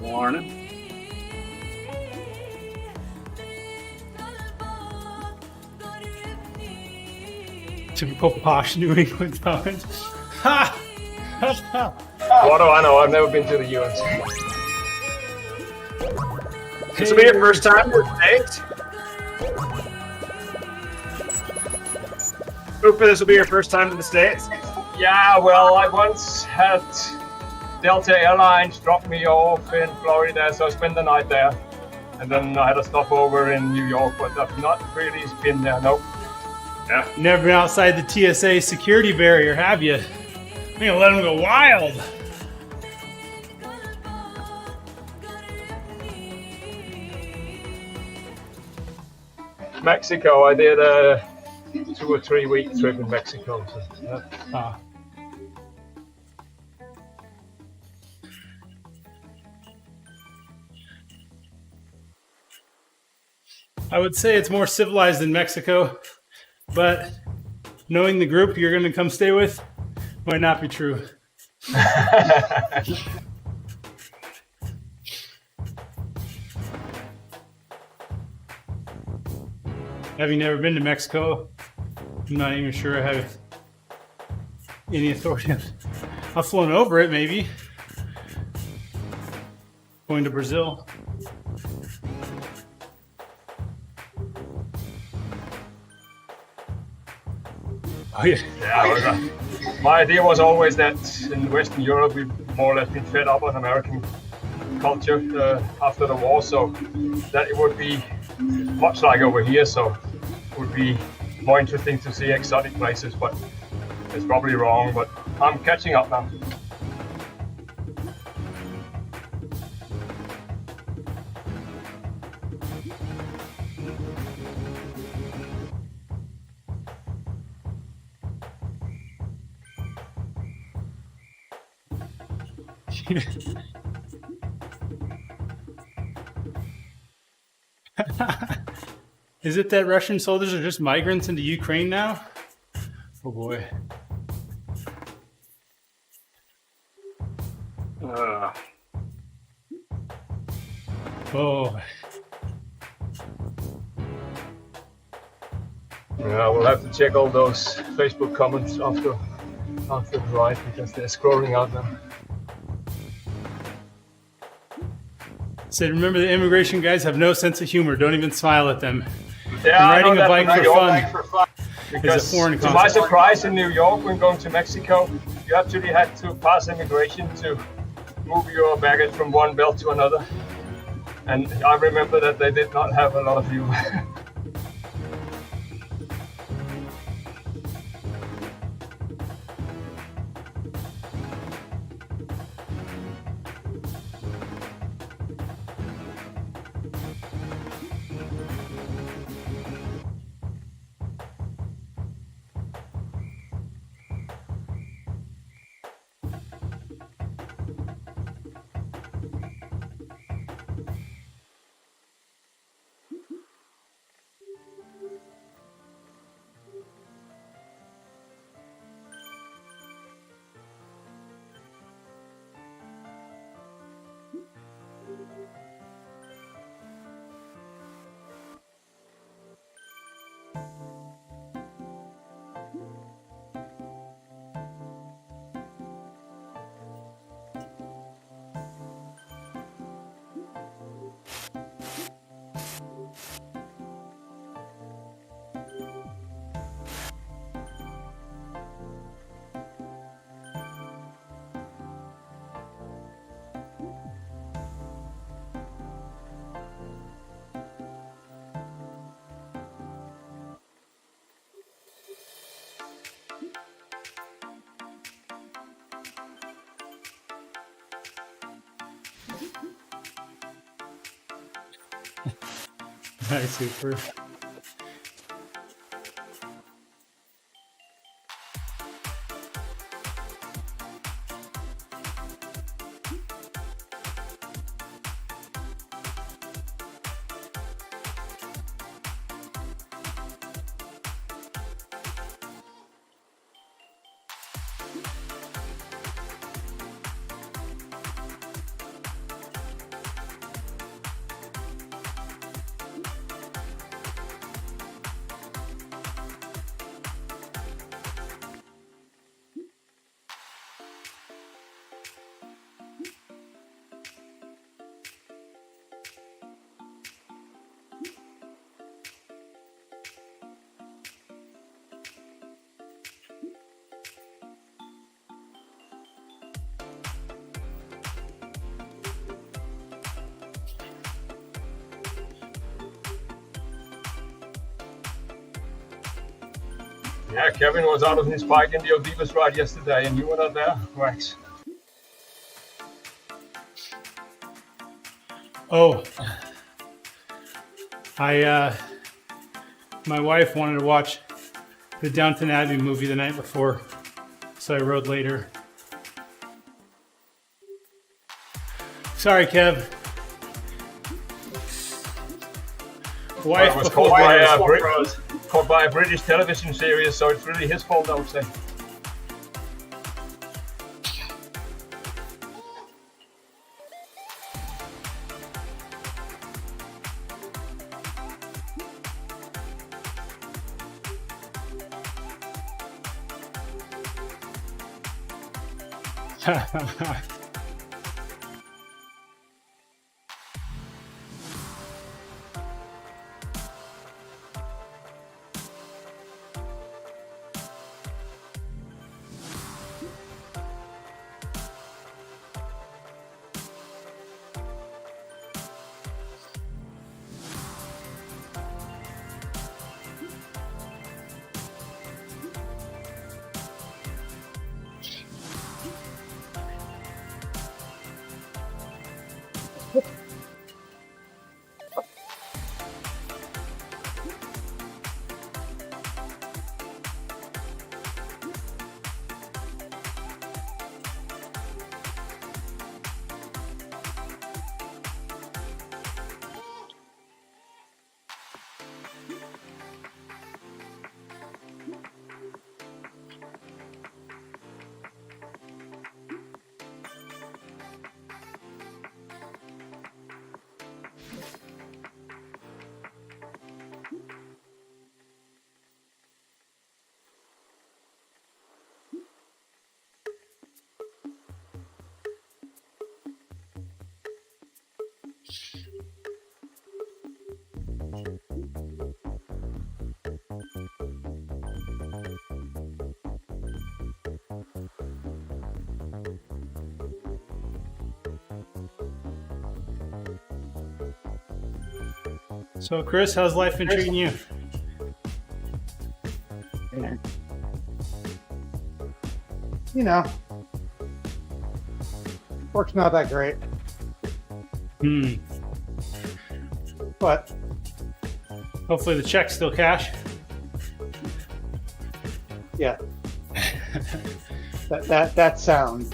Morning. Typical posh New England comment. Ha! What do I know? I've never been to the US. This will be your first time to the States? Hooper, this will be your first time to the States? Yeah, well, I once had Delta Airlines drop me off in Florida, so I spent the night there. And then I had a stopover in New York, but I've not really been there, nope. Yeah. Never been outside the TSA security barrier, have you? I'm gonna let them go wild. Mexico, I did a 2 or 3 week trip in Mexico. So, I would say it's more civilized than Mexico, but knowing the group you're gonna come stay with might not be true. Having never been to Mexico, I'm not even sure I have any authority. I've flown over it, maybe. Going to Brazil. Oh, yeah. Yeah, my idea was always that in Western Europe we've more or less been fed up on American culture after the war, so that it would be much like over here, so it would be more interesting to see exotic places, but it's probably wrong, but I'm catching up now. Is it that Russian soldiers are just migrants into Ukraine now? Oh boy. Oh. Yeah, we'll have to check all those Facebook comments after the ride because they're scrolling out now. Said, remember the immigration guys have no sense of humor. Don't even smile at them. Yeah, And riding a bike for fun because is a foreign to my concept. surprise in New York when going to Mexico, you actually had to pass immigration to move your baggage from one belt to another. And I remember that they did not have a lot of humor. Nice, super. Yeah, Kevin was out on his bike in the Odivas ride yesterday, and you were not there, Wax. Oh, my wife wanted to watch the Downton Abbey movie the night before, so I rode later. Sorry, Kev. Wife was before caught by a British television series, so it's really his fault, I would say. So, Chris, how's life been treating you? You know, work's not that great, but Hopefully the check's still cash. yeah, that sound.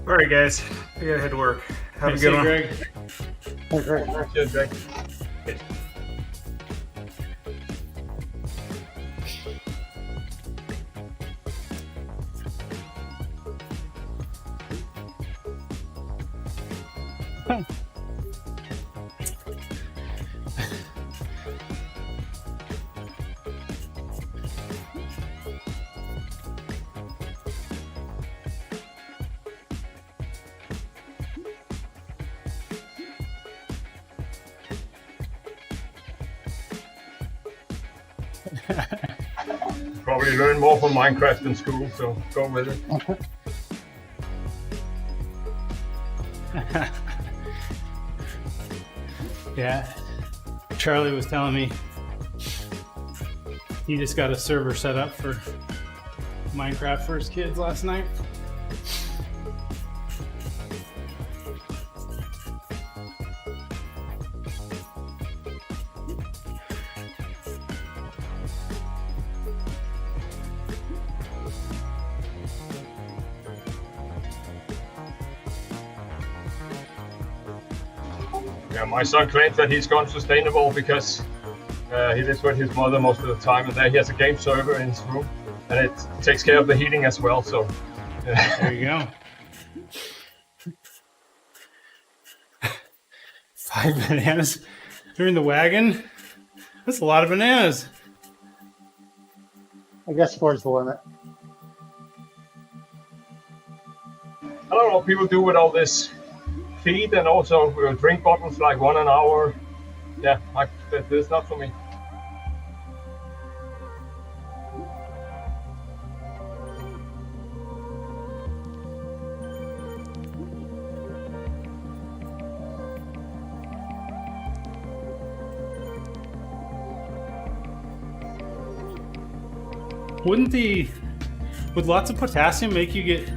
All right, guys, I gotta head to work. Have a See good you, one. Greg. Okay. Cheers, Greg. Probably learn more from Minecraft in school, so go with it. Yeah, Charlie was telling me He just got a server set up for Minecraft for his kids last night. Yeah, my son claims that he's gone sustainable because he lives with his mother most of the time, and there he has a game server in his room, and it takes care of the heating as well. So There you go. 5 bananas. They're in the wagon. That's a lot of bananas. I guess 4 is the limit. I don't know what people do with all this feed and also drink bottles like 1 an hour. Yeah, it's not for me. Would lots of potassium make you get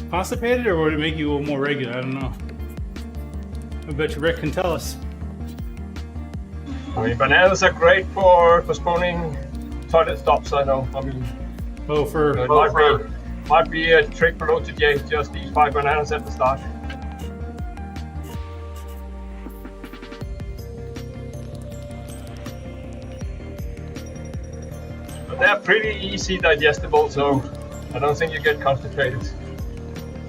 constipated, or would it make you a little more regular? I don't know. I bet you Rick can tell us. I mean, bananas are great for postponing toilet stops. I know. I mean, it might be a trick for TeamODZ. Just eat 5 bananas at the start. But they're pretty easy digestible, so I don't think you get constipated.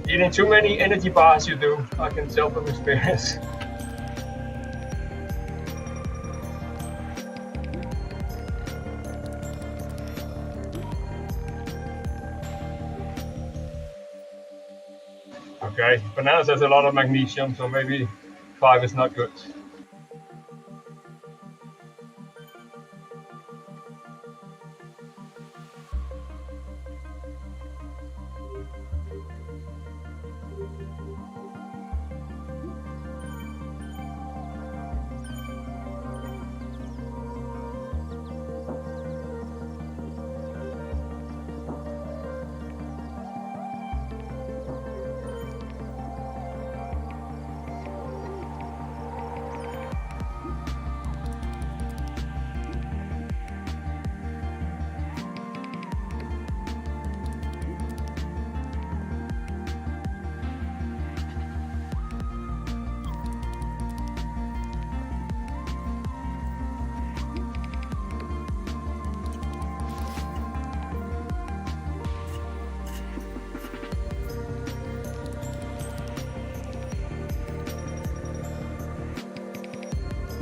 Eating too many energy bars, you do. I can tell from experience. Okay, bananas has a lot of magnesium, so maybe 5 is not good.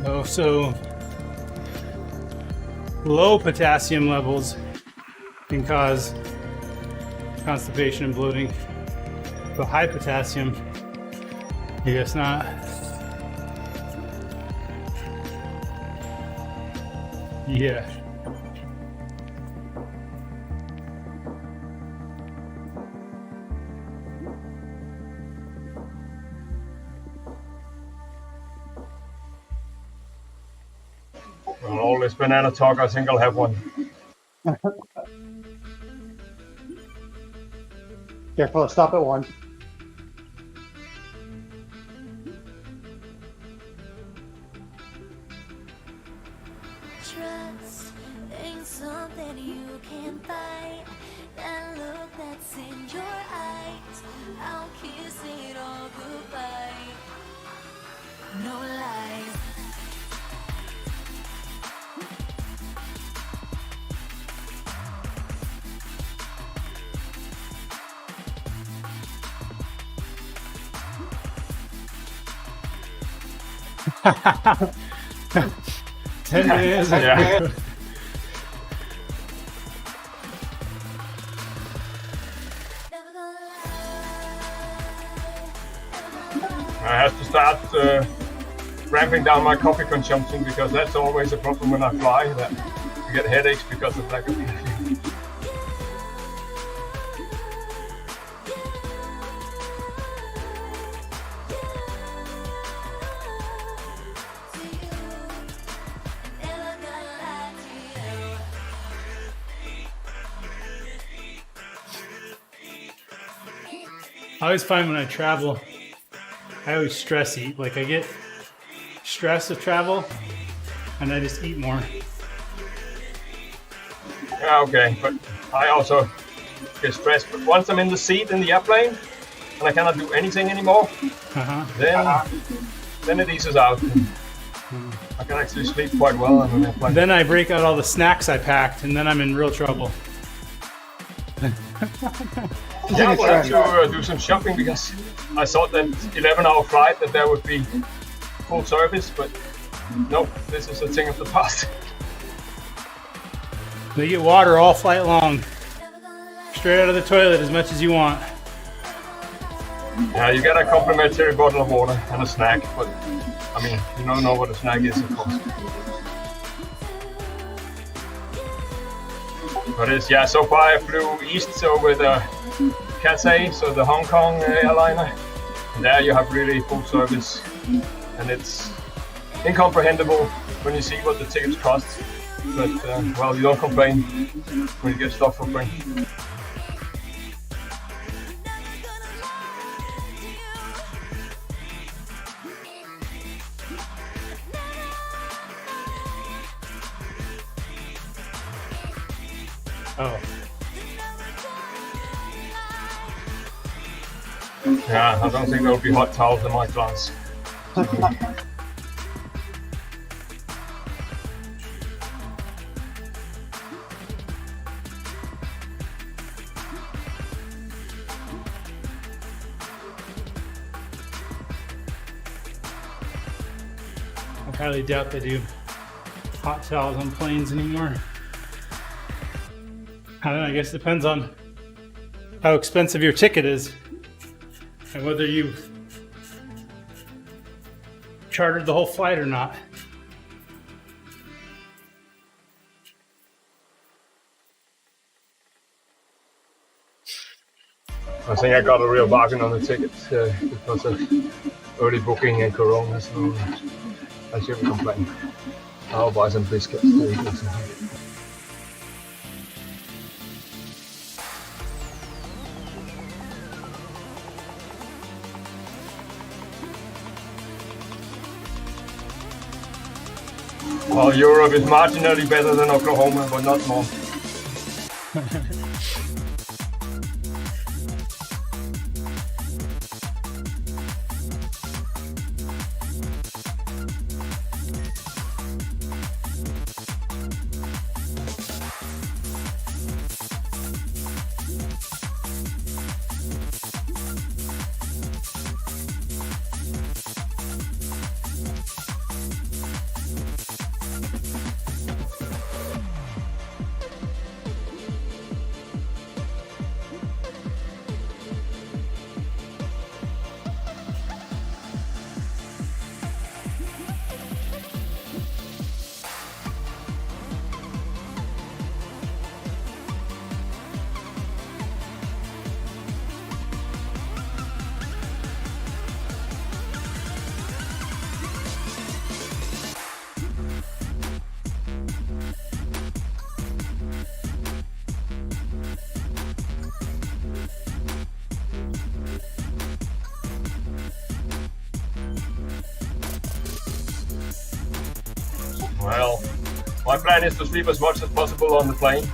Oh, so low potassium levels can cause constipation and bloating, but high potassium, I guess not. Yeah. Well, all this banana talk, I think I'll have one. Careful, stop at 1. Trust ain't something you can buy. That look that's in your eyes, I'll kiss it all goodbye. No lies. Ten minutes. Yeah. I have to start ramping down my coffee consumption because that's always a problem when I fly. That I get headaches because of lack of caffeine. I always find when I travel, I always stress eat. Like I get stressed of travel, and I just eat more. Yeah, okay, but I also get stressed. But once I'm in the seat in the airplane and I cannot do anything anymore, then it eases out. I can actually sleep quite well on an airplane. Then I break out all the snacks I packed, and then I'm in real trouble. Yeah, we'll have to do some shopping because I thought that 11-hour flight that there would be full service, but no, this is a thing of the past. They get water all flight long, straight out of the toilet as much as you want. Yeah, you get a complimentary bottle of water and a snack, but I mean, you don't know what a snack is, of course. But it's, yeah, so far I flew east, so with Cathay, so the Hong Kong airliner. And there you have really full service, and it's incomprehensible when you see what the tickets cost. But well, you don't complain when you get stuff for free. Oh. Yeah, I don't think there will be hot towels in my class. I highly doubt they do hot towels on planes anymore. I don't know, I guess it depends on how expensive your ticket is and whether you chartered the whole flight or not. I think I got a real bargain on the ticket because of early booking and Corona, so I shouldn't complain. I'll buy some biscuits to eat or something. Well, Europe is marginally better than Oklahoma, but not more. Well, my plan is to sleep as much as possible on the plane,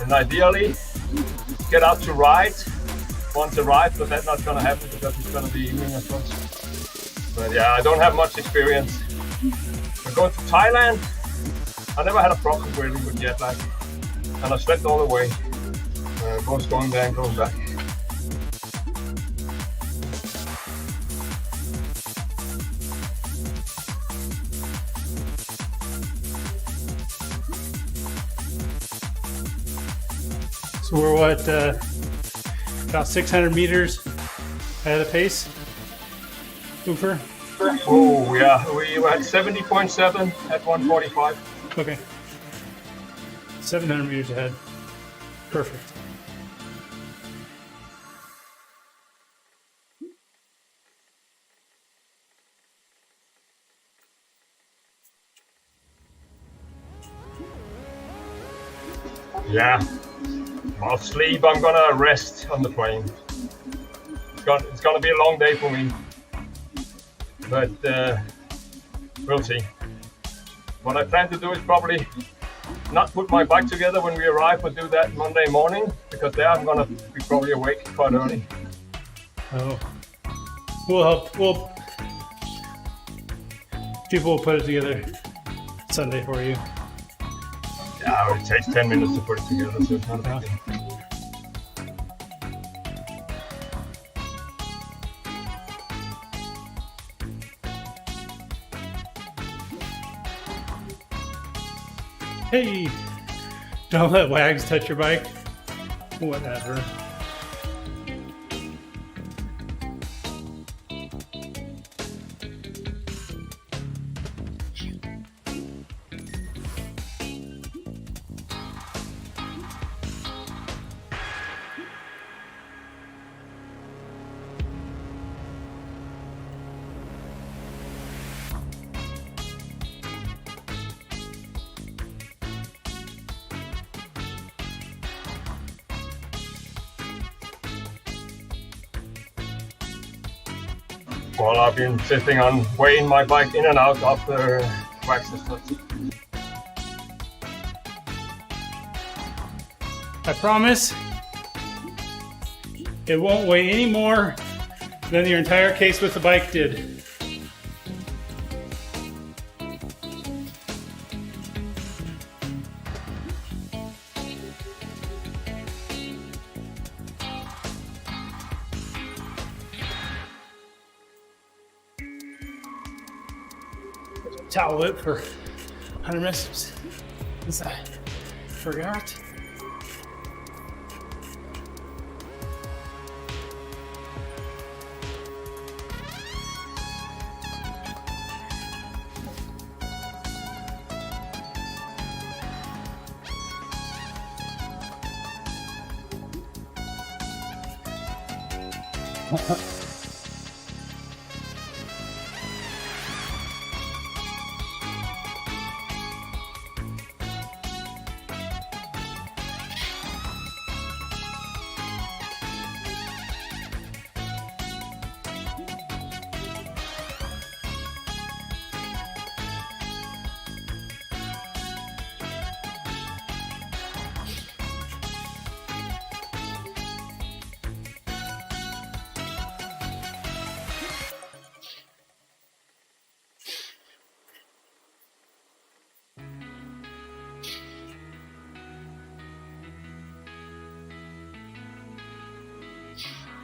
and ideally get out to ride once arrived, but that's not gonna happen because it's gonna be evening as well. But yeah, I don't have much experience. But going to Thailand, I never had a problem really with jet lag, and I slept all the way, both going there and going back. So we're what, about 600 meters ahead of pace? Hooper? Oh yeah, we were at 70.7 at 145. Okay. 700 meters ahead. Perfect. Yeah. I'll sleep, I'm gonna rest on the plane. it's gonna be a long day for me, but we'll see. What I plan to do is probably not put my bike together when we arrive, but do that Monday morning, because there I'm gonna be probably awake quite early. Oh, we'll help. People will put it together Sunday for you. Yeah, it takes 10 minutes to put it together, so it's not a big deal. Hey, don't let Wags touch your bike. Whatever. Well, I've been insisting on weighing my bike in and out after wax and stuff. I promise it won't weigh any more than your entire case with the bike did. Towel it for 100 messages. Since I forgot.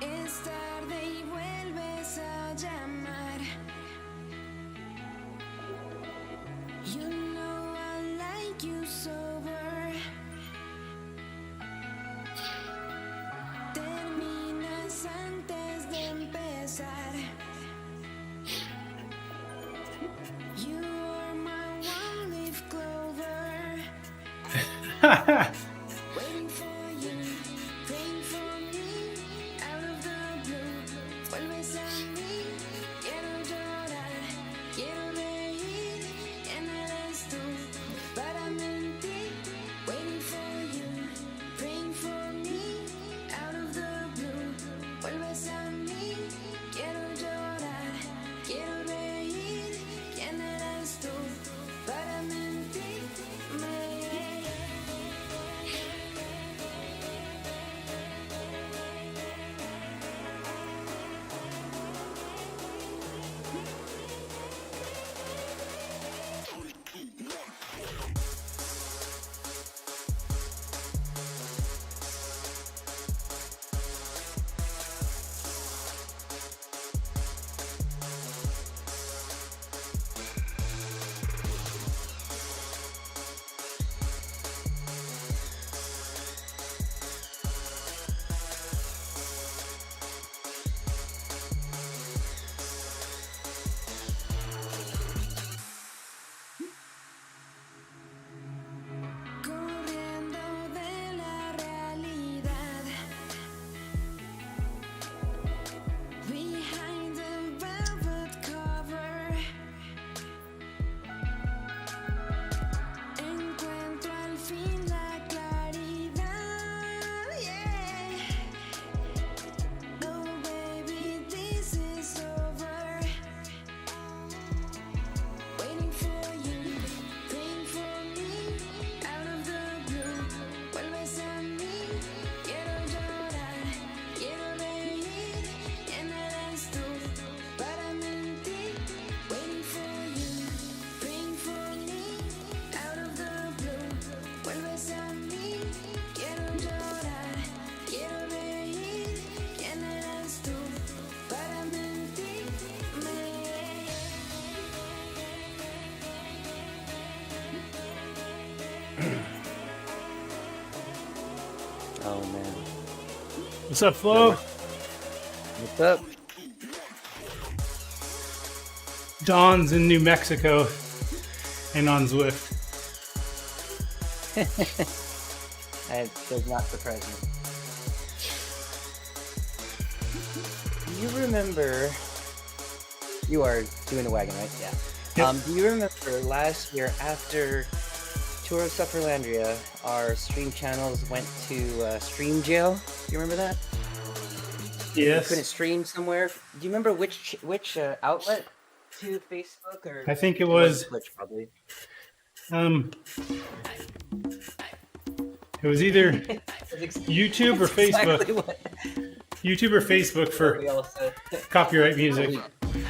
Es tarde y vuelves a llamar. You know I like you sober. Terminas antes de empezar. You are my one-leaf clover. Waiting for you, praying for me. Out of the blue, vuelves a mí. Quiero llorar, quiero reír. ¿Quién eres tú para mentir? Waiting for you, praying for me. Out of the blue, vuelves a mí. Quiero llorar, quiero reír. ¿Quién eres tú para mentirme? Oh man. What's up, Flo? What's up? Dawn's in New Mexico and on Zwift. That does not surprise me. Do you remember? You are doing the wagon, right? Yeah. Yep. Do you remember last year after Tour of Sufferlandria, our stream channels went to stream jail? Do you remember that? We couldn't Yes. stream somewhere. Do you remember which outlet to Facebook or? I think it was Twitch, probably. it was either That's YouTube or Facebook. exactly what YouTube or Facebook for we all said. copyright music. Yeah, okay.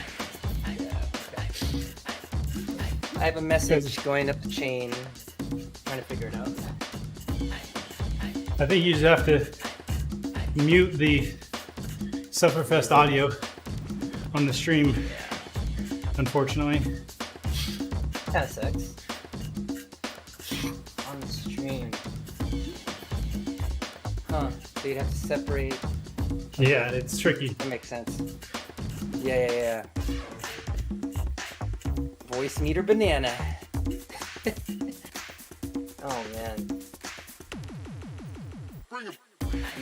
I have a message going up the chain, trying to figure it out. I think you just have to mute the Sufferfest audio on the stream, unfortunately. Kind of sucks. On the stream. Huh. So you'd have to separate. Yeah, it's tricky. That makes sense. Yeah. Voice meter banana. Oh man.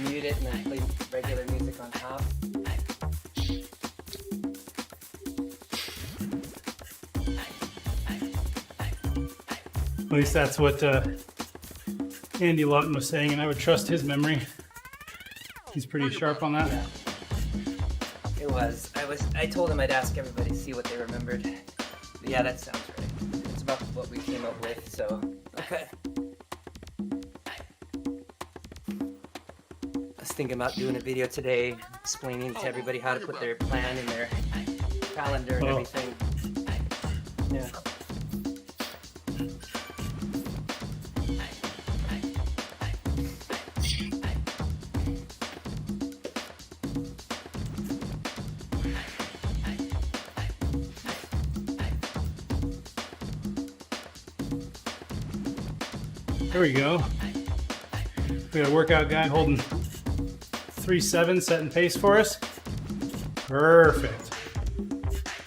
Mute it and then play regular music on top. At least that's what Andy Lawton was saying, and I would trust his memory. He's pretty sharp on that. Yeah. It was. I told him I'd ask everybody to see what they remembered. Yeah, that sounds right. It's about what we came up with, so okay. I was thinking about doing a video today explaining to everybody how to put their plan in their calendar and everything. Yeah. There we go. We got a workout guy holding 3.7, setting pace for us. Perfect.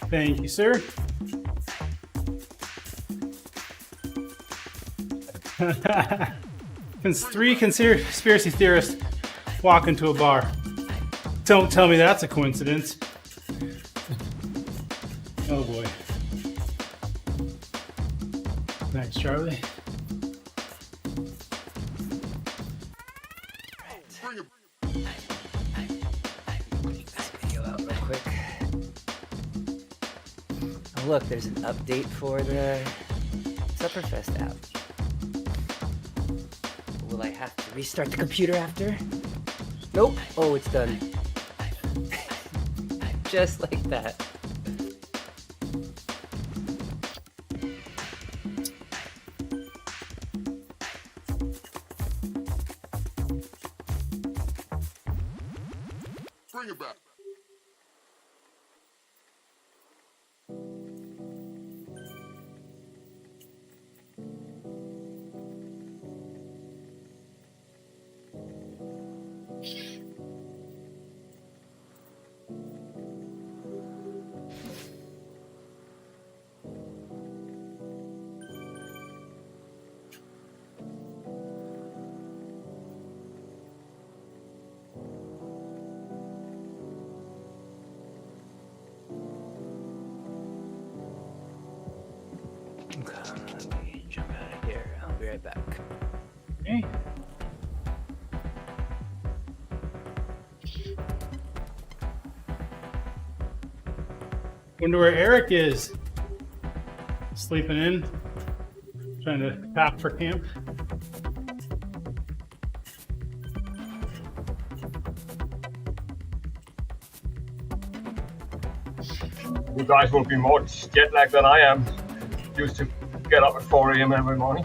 Thank you, sir. Three conspiracy theorists walk into a bar. Don't tell me that's a coincidence. Oh boy. Thanks, Charlie. This video out real quick. Oh look, there's an update for the Supperfest app. Will I have to restart the computer after? Nope. Oh, it's done. Just like that. Bring it back. Okay, let me jump out of here. I'll be right back. Okay. Wonder where Eric is. Sleeping in. Trying to pack for camp. You guys will be more jet lagged than I am. Used to get up at 4 a.m. every morning.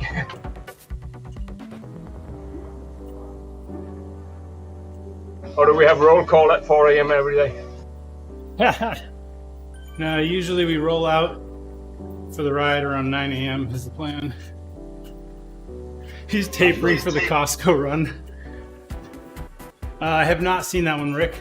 Or do we have roll call at 4 a.m. every day? No, usually we roll out for the ride around 9 a.m. is the plan. He's tapering for the Costco run. I have not seen that one, Rick.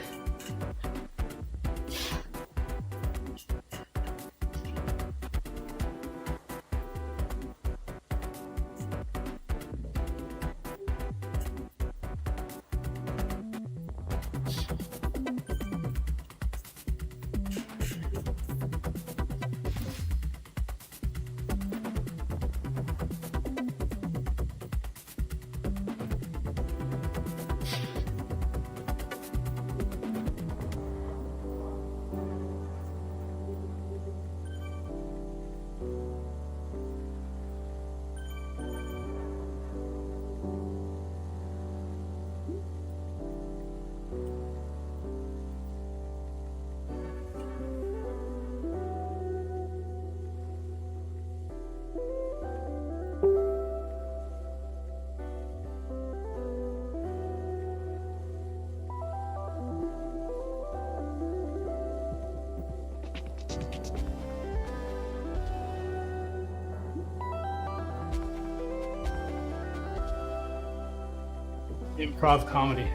Improv comedy.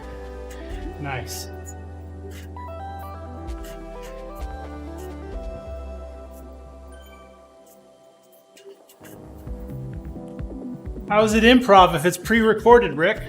Nice. How is it improv if it's pre-recorded, Rick?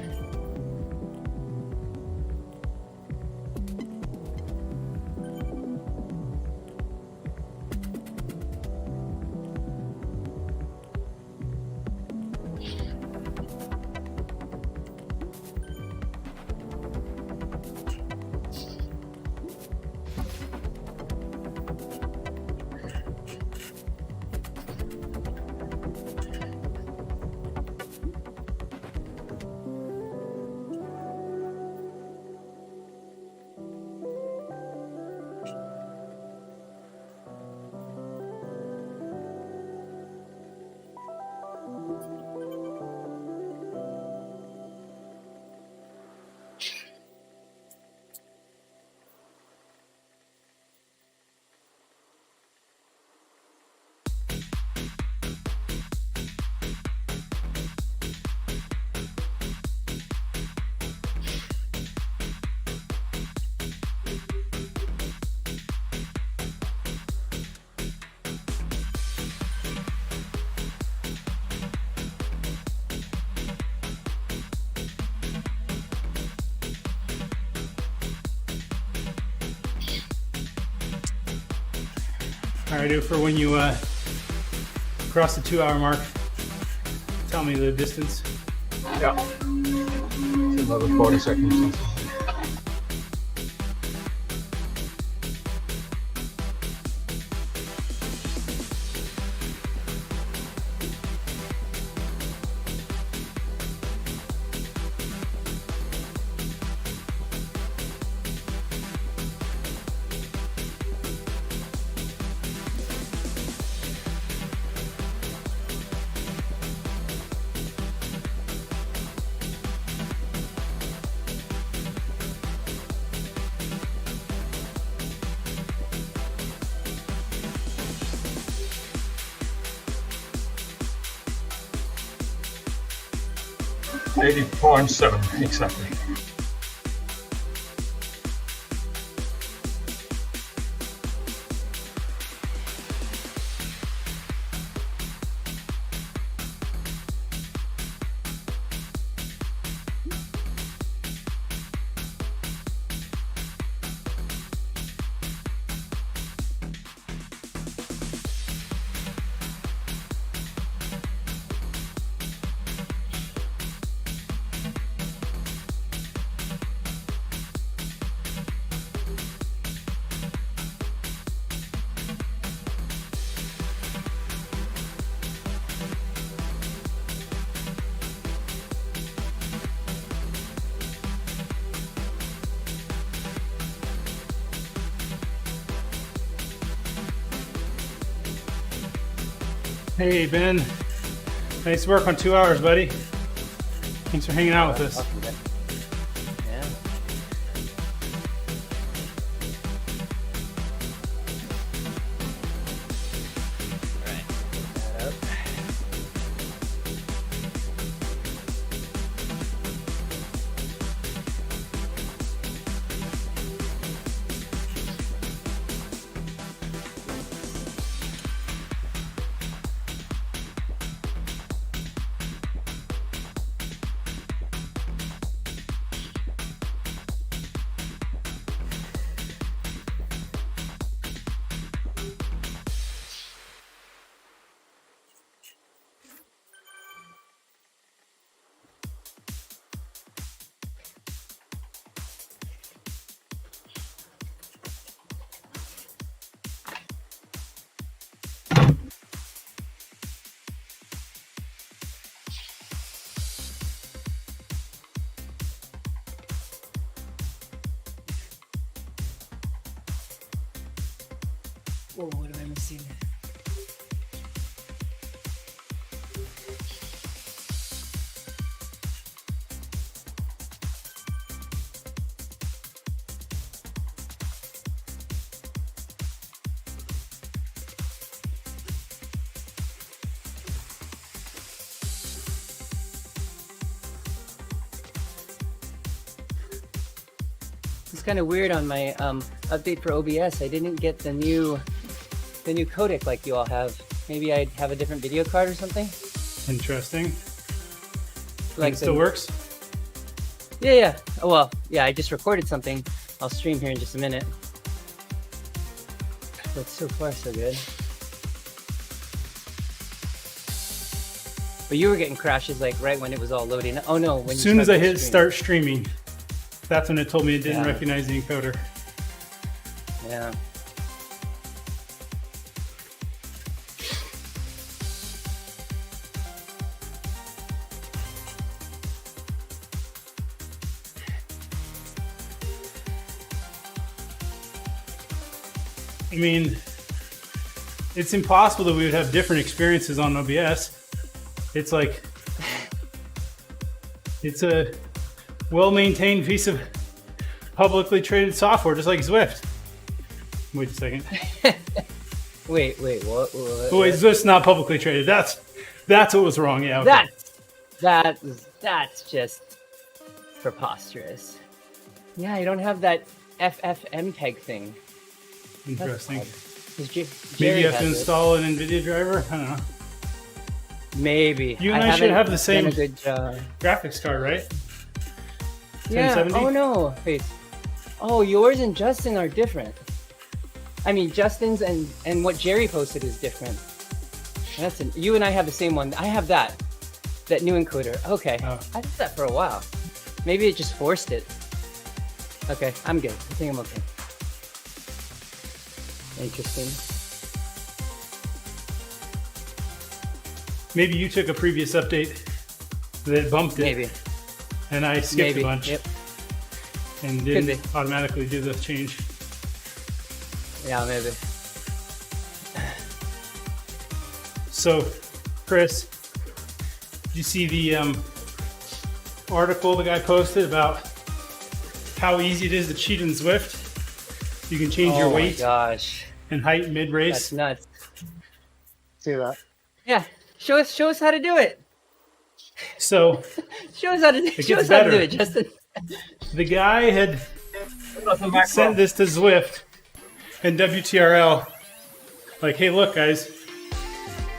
All right, for when you cross the 2-hour mark, tell me the distance. Yeah. It's another 40 seconds. .7 exactly. Hey, Ben. Nice work on 2 hours, buddy. Thanks for hanging out with us. Yeah. Right. Put that up. Whoa, what am I missing? It's kind of weird on my update for OBS. I didn't get the new codec like you all have. Maybe I'd have a different video card or something. Interesting. Like It still works? Yeah. Oh, well, yeah, I just recorded something. I'll stream here in just a minute. But so far, so good. But you were getting crashes like right when it was all loading. Oh no, when As soon as I hit stream. start streaming, that's when it told me it didn't Yeah. recognize the encoder. Yeah. I mean, it's impossible that we would have different experiences on OBS. It's like, it's a well-maintained piece of publicly traded software, just like Zwift. Wait a second. Wait, what? Oh, wait, Zwift's not publicly traded. That's what was wrong. Yeah. Okay. That's just preposterous. Yeah, I don't have that FFmpeg thing. Interesting. Maybe Maybe you have to install an NVIDIA driver. I don't know. Maybe. You and I should haven't have the same done a good job. graphics card, right? Yeah. 1070? Oh no. Wait. Oh, yours and Justin are different. I mean, Justin's and what Jerry posted is different. You and I have the same one. I have that new encoder. Okay. Oh. I did that for a while. Maybe it just forced it. Okay, I'm good. I think I'm okay. Interesting. Maybe you took a previous update that bumped it, Maybe. and I skipped Maybe. a bunch Yep. and didn't automatically do the change. Yeah, maybe. So, Chris, did you see the article the guy posted about how easy it is to cheat in Zwift? You can change your Oh my weight gosh. and height mid-race. That's nuts. See that? Yeah. Show us how to do it. So Show us how to gets show us how to do better. it, Justin. the guy had Doesn't back sent up. this to Zwift and WTRL, like, hey, look, guys,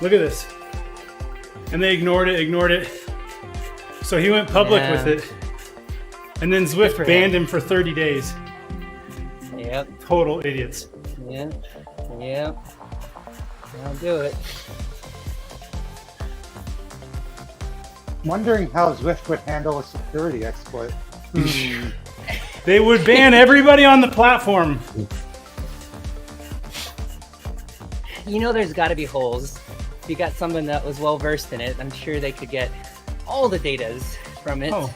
look at this. And they ignored it. So he went public Yeah. with it. And then Zwift for banned him for 30 days. Yep. Total idiots. Yep. I'll do it. Wondering how Zwift would handle a security exploit. They would ban everybody on the platform. You know there's got to be holes. If you got someone that was well versed in it, I'm sure they could get all the datas from it. Oh.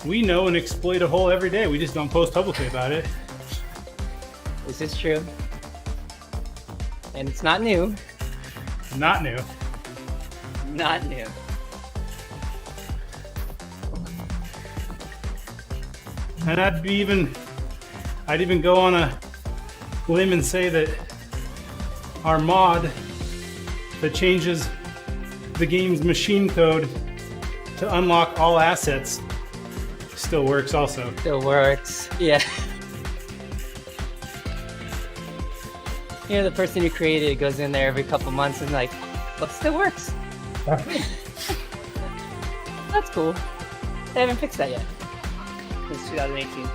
We know and exploit a hole every day. We just don't post publicly about it. Is this true? And it's not new. Not new. Not new. And I'd even go on a limb and say that our mod that changes the game's machine code to unlock all assets still works also. Still works. Yeah. You know, the person who created it goes in there every couple months and like, well, it still works. That's cool. They haven't fixed that yet. Since 2018.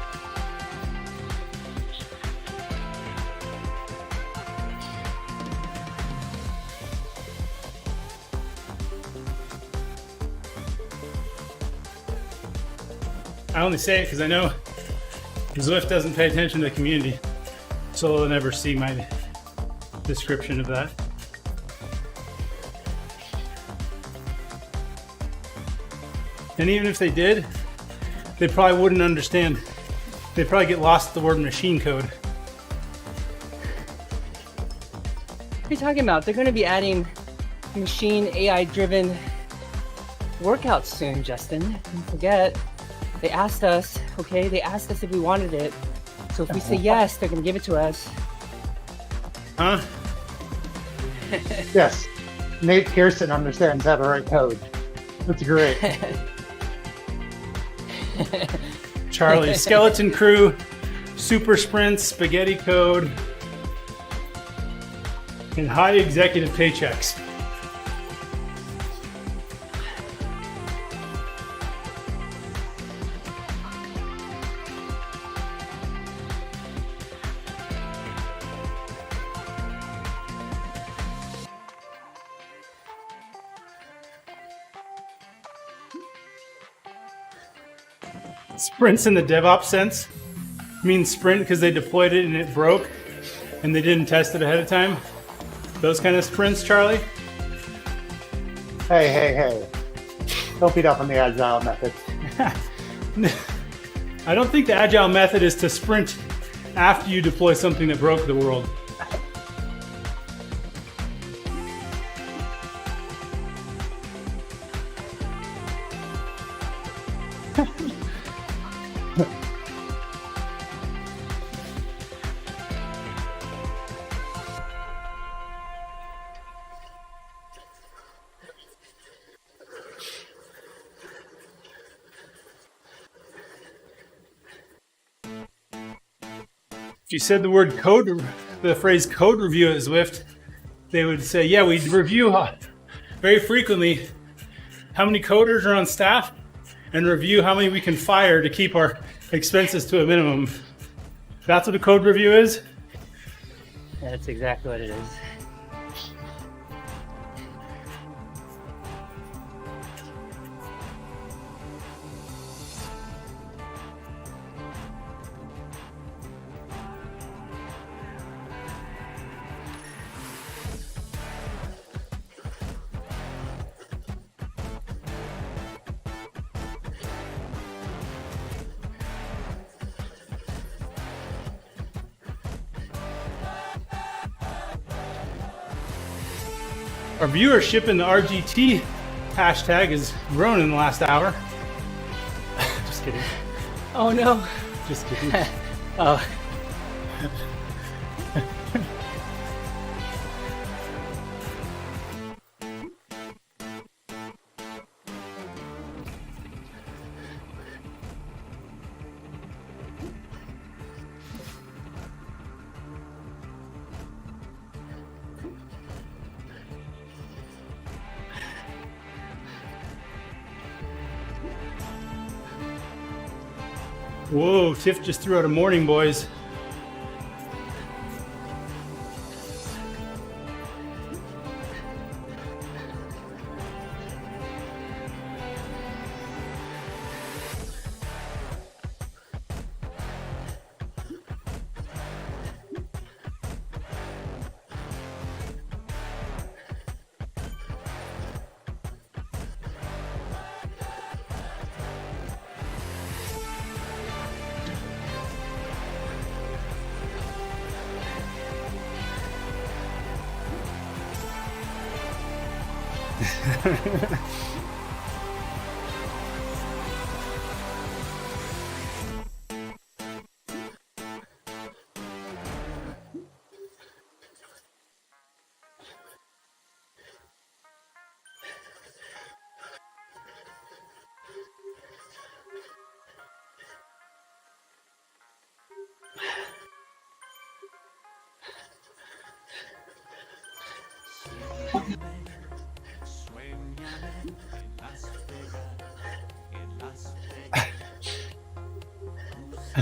I only say it because I know Zwift doesn't pay attention to the community, so they'll never see my description of that. And even if they did, they probably wouldn't understand. They'd probably get lost at the word machine code. are you talking about? They're going to be adding machine AI-driven workouts soon, Justin. Don't forget. They asked us, okay? They asked us if we wanted it. So if we say yes, they're going to give it to us. Huh? Yes. Nate Pearson understands how to write code. That's great. Charlie, skeleton crew, super sprints, spaghetti code, and high executive paychecks. Sprints in the DevOps sense means sprint because they deployed it and it broke and they didn't test it ahead of time. Those kind of sprints, Charlie? Hey. Don't beat up on the agile method. I don't think the agile method is to sprint after you deploy something that broke the world. If you said the word code, the phrase code review at Zwift, they would say, yeah, we review very frequently how many coders are on staff and review how many we can fire to keep our expenses to a minimum. That's what a code review is? That's exactly what it is. Our viewership in the RGT hashtag has grown in the last hour. Just kidding. Oh no. Just kidding. Oh. Whoa, Tiff just threw out a morning, boys.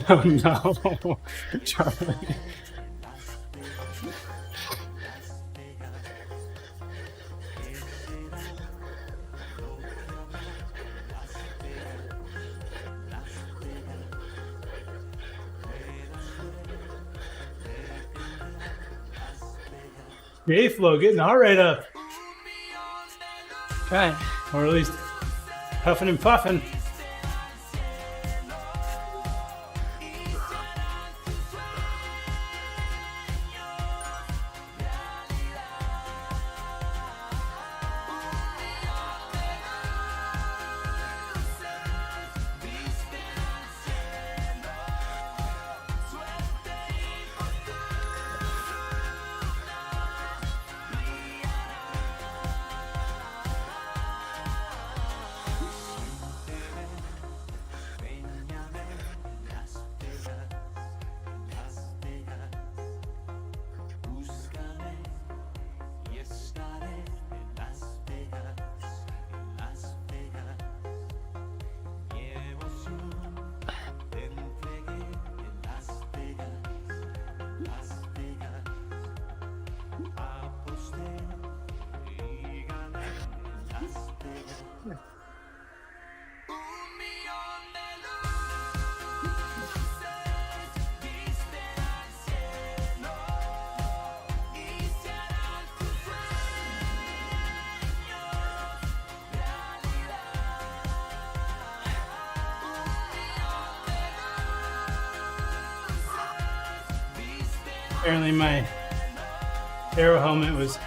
Oh no, Charlie. The A-Flow getting all right up. Trying. Or at least huffing and puffing. Apparently my aero helmet was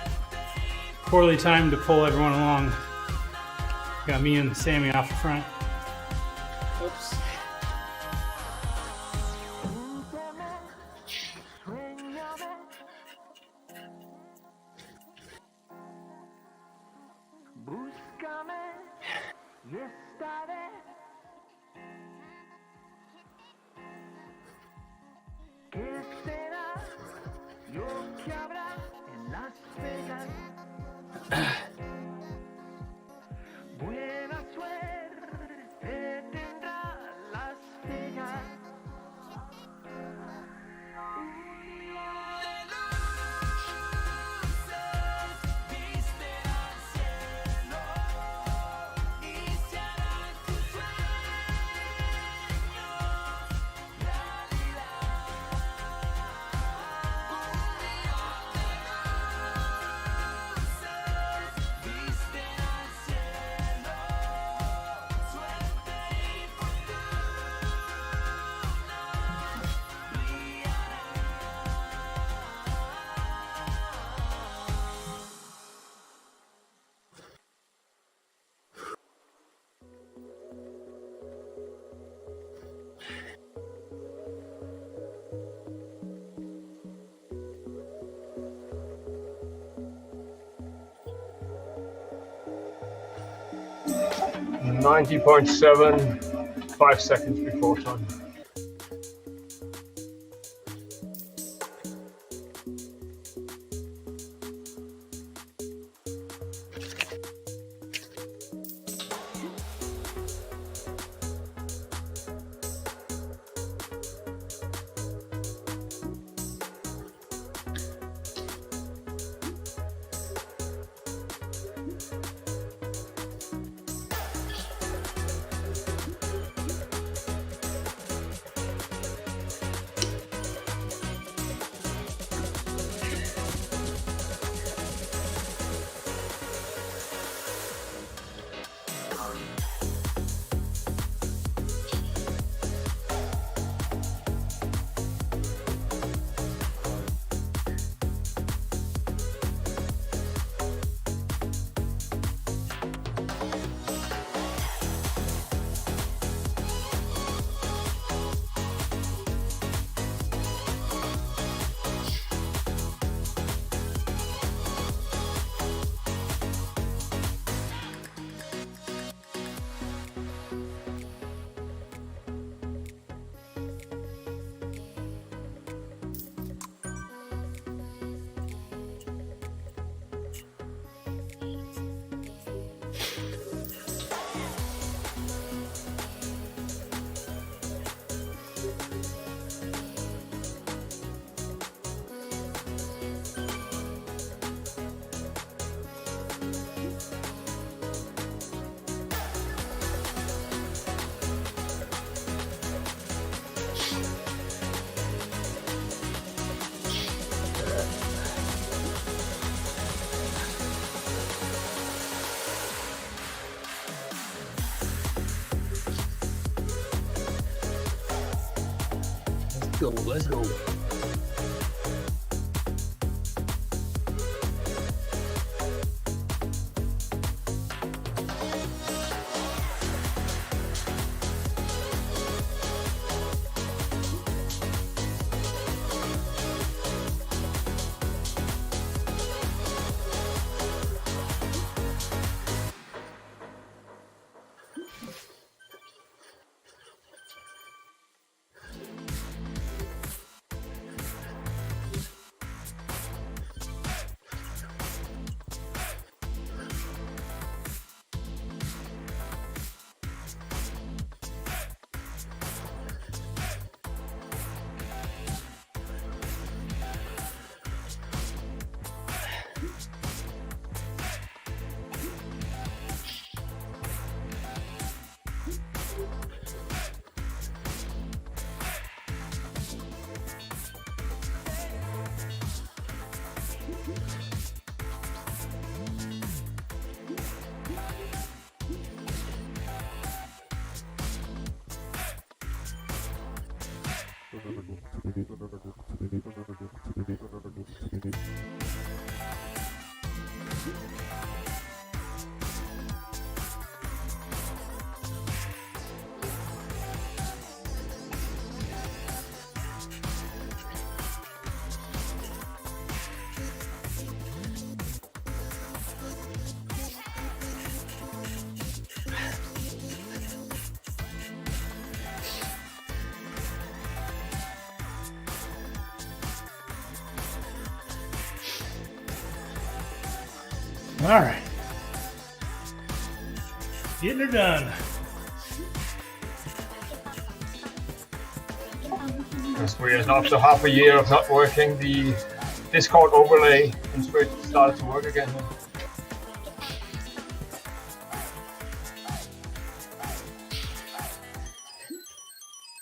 poorly timed to pull everyone along. Got me and Sammy off the front. Oops. And 90.7, 5 seconds before time. Let's go. All right. Getting her done. Because we are after half a year of not working, the Discord overlay in Switch started to work again.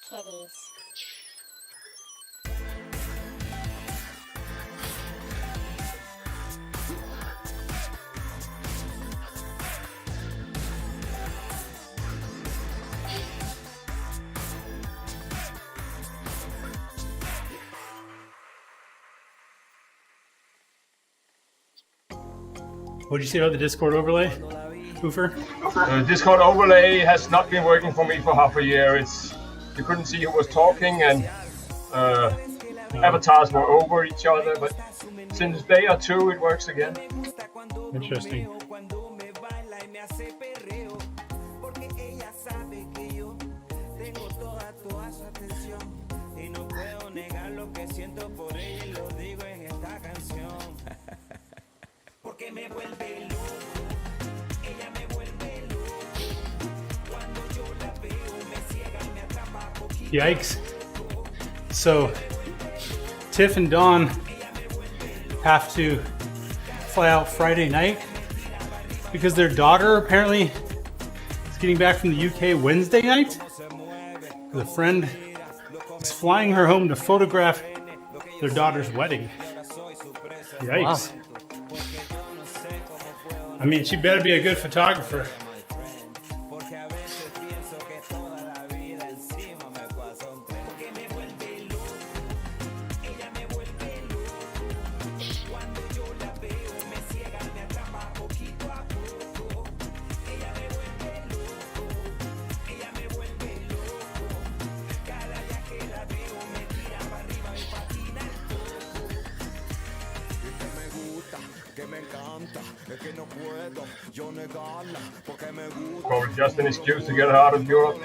Kitties. What'd you say about the Discord overlay, Oofer? The Discord overlay has not been working for me for half a year. You couldn't see who was talking, and avatars were over each other. But since day or two, it works again. Interesting. Yikes. So, Tiff and Dawn have to fly out Friday night because their daughter apparently is getting back from the UK Wednesday night. The friend is flying her home to photograph their daughter's wedding. Yikes. Wow. I mean, she better be a good photographer. Probably just an excuse to get her out of Europe.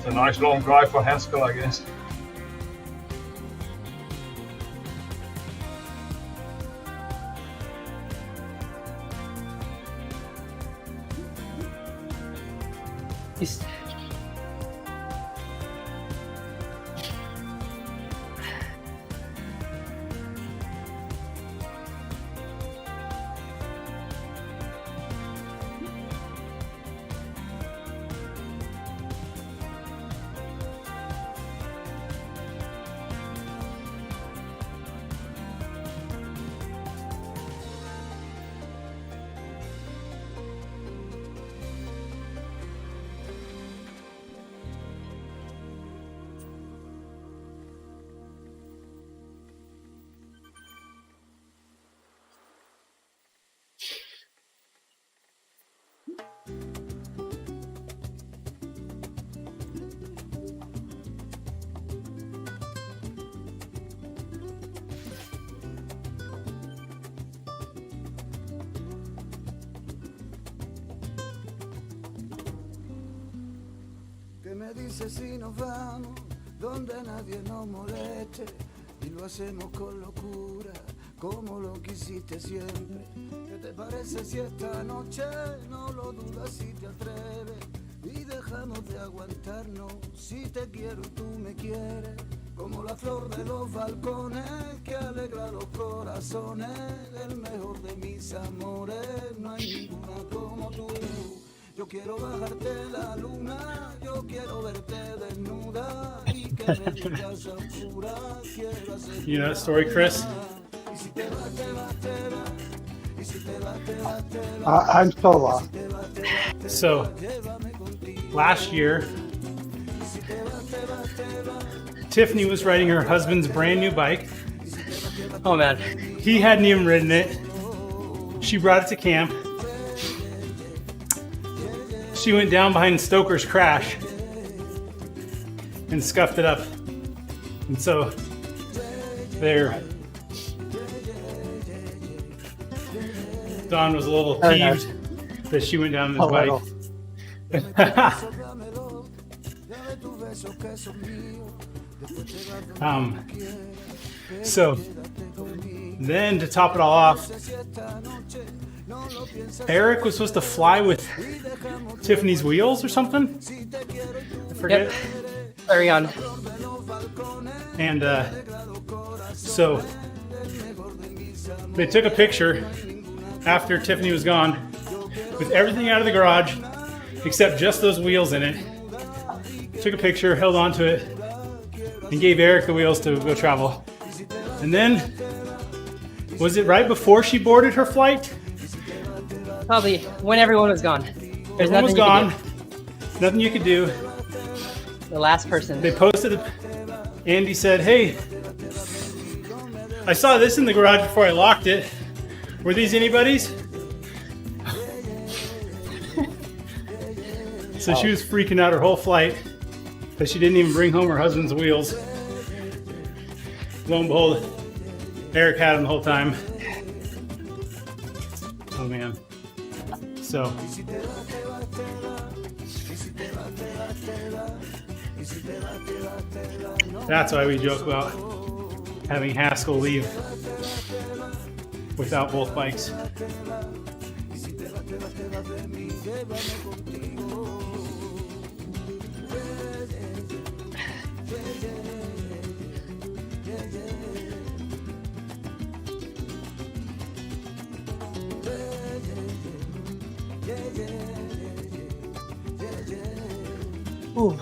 It's a nice long drive for Haskell, I guess. He's- Que me dice si nos vamos, donde nadie nos moleste, y lo hacemos con locura, como lo quisiste siempre. ¿Qué te parece si esta noche no lo dudas si te atreves? Y dejamos de aguantarnos, si te quiero y tú me quieres, como la flor de los balcones que alegra los corazones, el mejor de mis amores, no hay ninguna como tú. Yo quiero bajarte la luna, yo quiero verte desnuda y que me digas a oscuras, quiero hacer. You know that story, Chris? Y si te vas, te vas, te vas. Y si te vas, te vas, te vas. I'm so lost. So, last year, Tiffany was riding her husband's brand new bike. Oh man. He hadn't even ridden it. She brought it to camp. She went down behind Stoker's crash and scuffed it up. And so there, Don was a little Very nice. peeved that she went down his A bike. So then to top it all off, Eric was supposed to fly with Tiffany's wheels or something. I forget. Yep. Carry on. And so they took a picture after Tiffany was gone with everything out of the garage except just those wheels in it. Took a picture, held on to it, and gave Eric the wheels to go travel. And then, was it right before she boarded her flight? Probably when everyone was gone. There's Everyone was nothing gone. you could Nothing you could do. do. The last person. They posted, Andy said, hey, I saw this in the garage before I locked it. Were these anybody's? So she was freaking out her whole flight because she didn't even bring home her husband's wheels. Lo and behold, Eric had them the whole time. Oh man. So that's why we joke about having Haskell leave without both bikes. Ooh.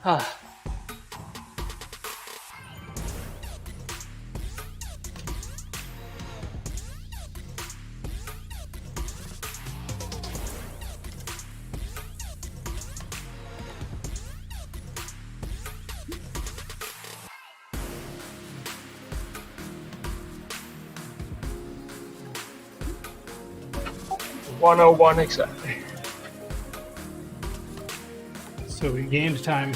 Ah. .101 exactly. So we gained time.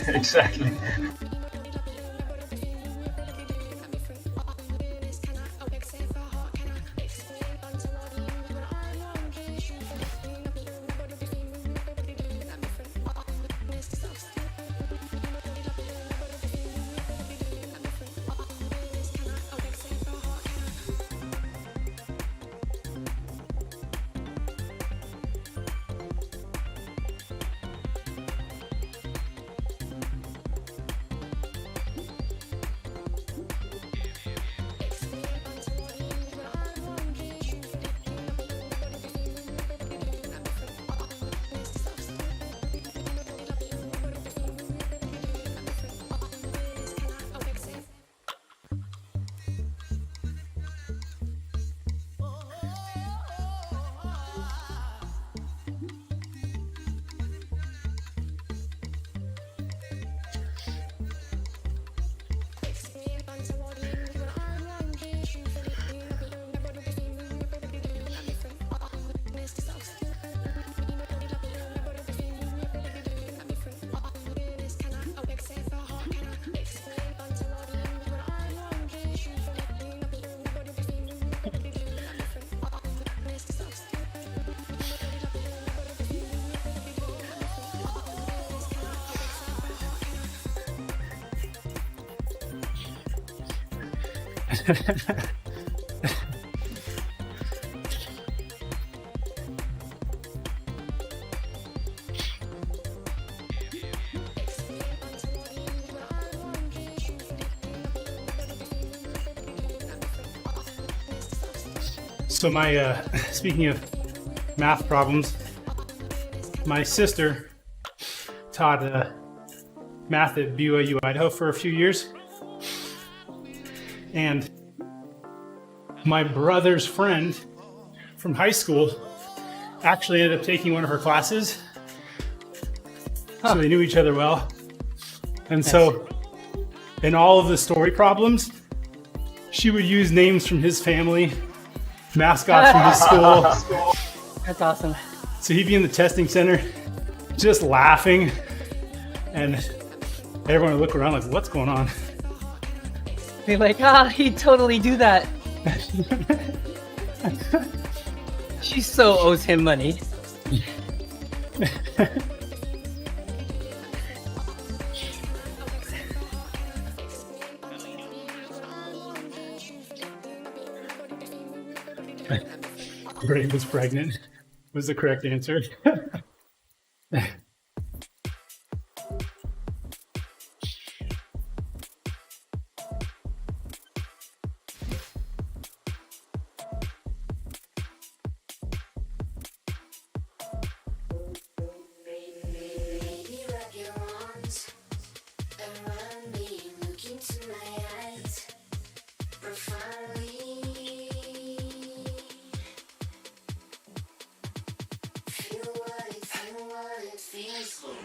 Exactly. So my, speaking of math problems, my sister taught math at BYU, Idaho for a few years. And my brother's friend from high school actually ended up taking one of her classes. So they knew each other well. And so in all of the story problems, she would use names from his family, mascots from his school. That's awesome. So he'd be in the testing center just laughing, and everyone would look around like, what's going on? Be like, he'd totally do that. She so owes him money. Brave was pregnant was the correct answer. Baby, wrap your arms around me, look into my eyes profoundly. Feel what it feels like.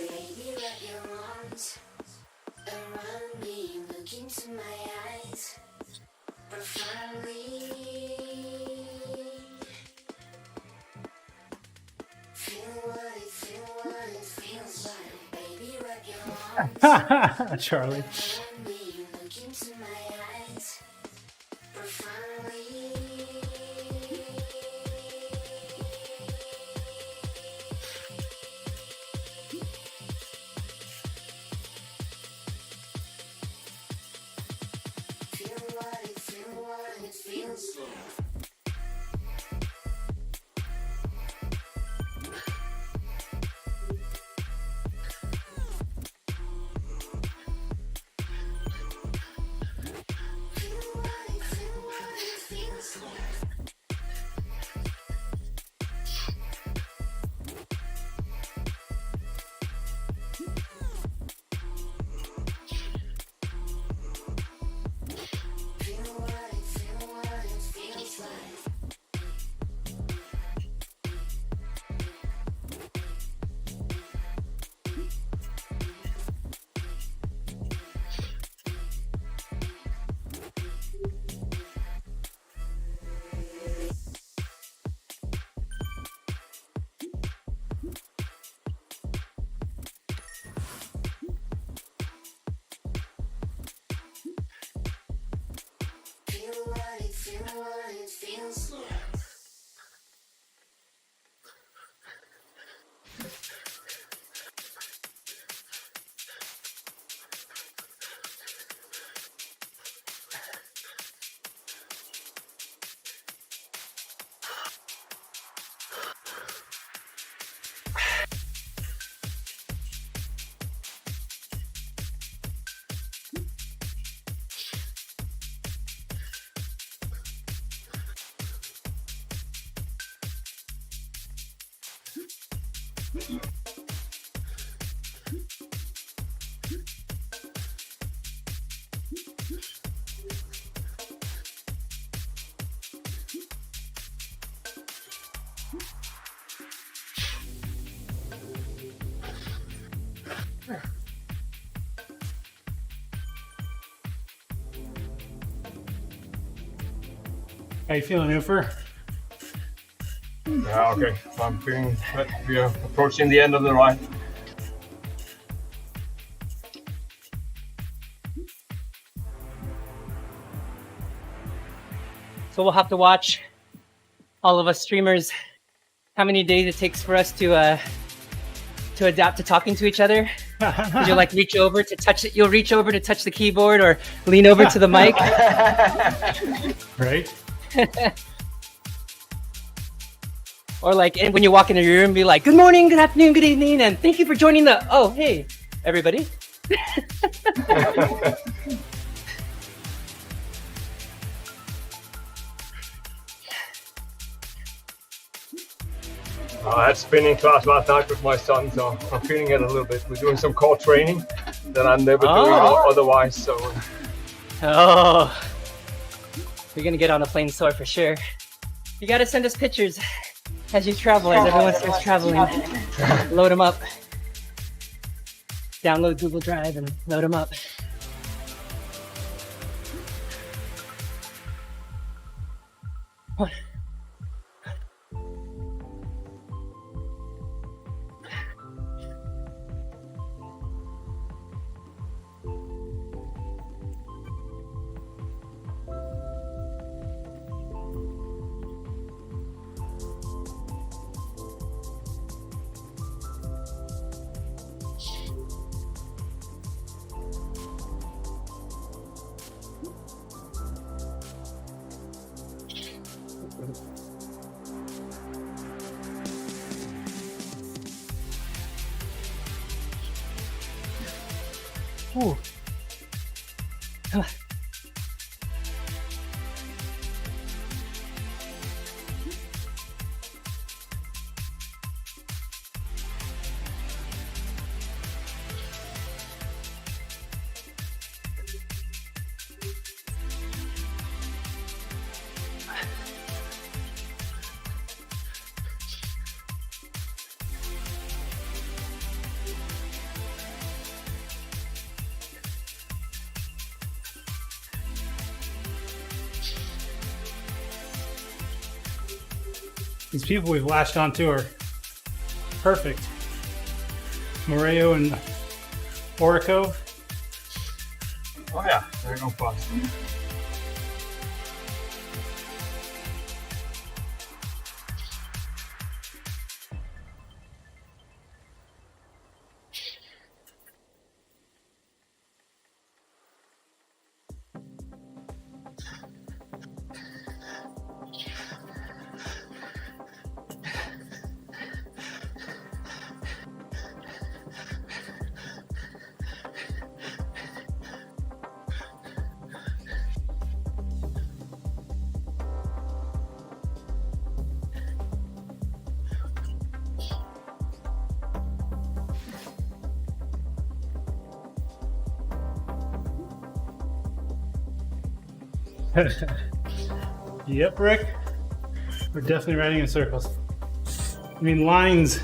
Baby, wrap your arms around me, look into my eyes profoundly. Feel what it feels like. Baby, wrap your arms Charlie. around me, look into my eyes profoundly. Feel what it feels like. Feel what it feels like. Feel what it feels like. Feel what it feels like. How you feeling, Ufer? Yeah, okay. I'm feeling that we are approaching the end of the ride. So we'll have to watch, all of us streamers, how many days it takes for us to adapt to talking to each other. 'Cause you'll like reach over to touch it. You'll reach over to touch the keyboard or lean over to the mic. Right? Or like and when you walk into your room, be like, "Good morning, good afternoon, good evening, and thank you for joining the." Oh, hey, everybody. I had spinning class last night with my son, so I'm feeling it a little bit. We're doing some core training that I'm never doing otherwise. So, Oh, you're gonna get on a plane sore for sure. You gotta send us pictures as you travel, as everyone starts traveling. Load them up. Download Google Drive and load them up. What? Ooh. These people we've latched onto are perfect. Moreo and Orico. Oh yeah, they're no fast. Yep, Rick. We're definitely riding in circles. I mean, lines.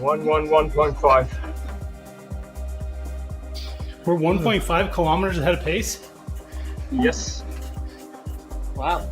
1:11.5. We're 1.5 kilometers ahead of pace. Yes. Wow.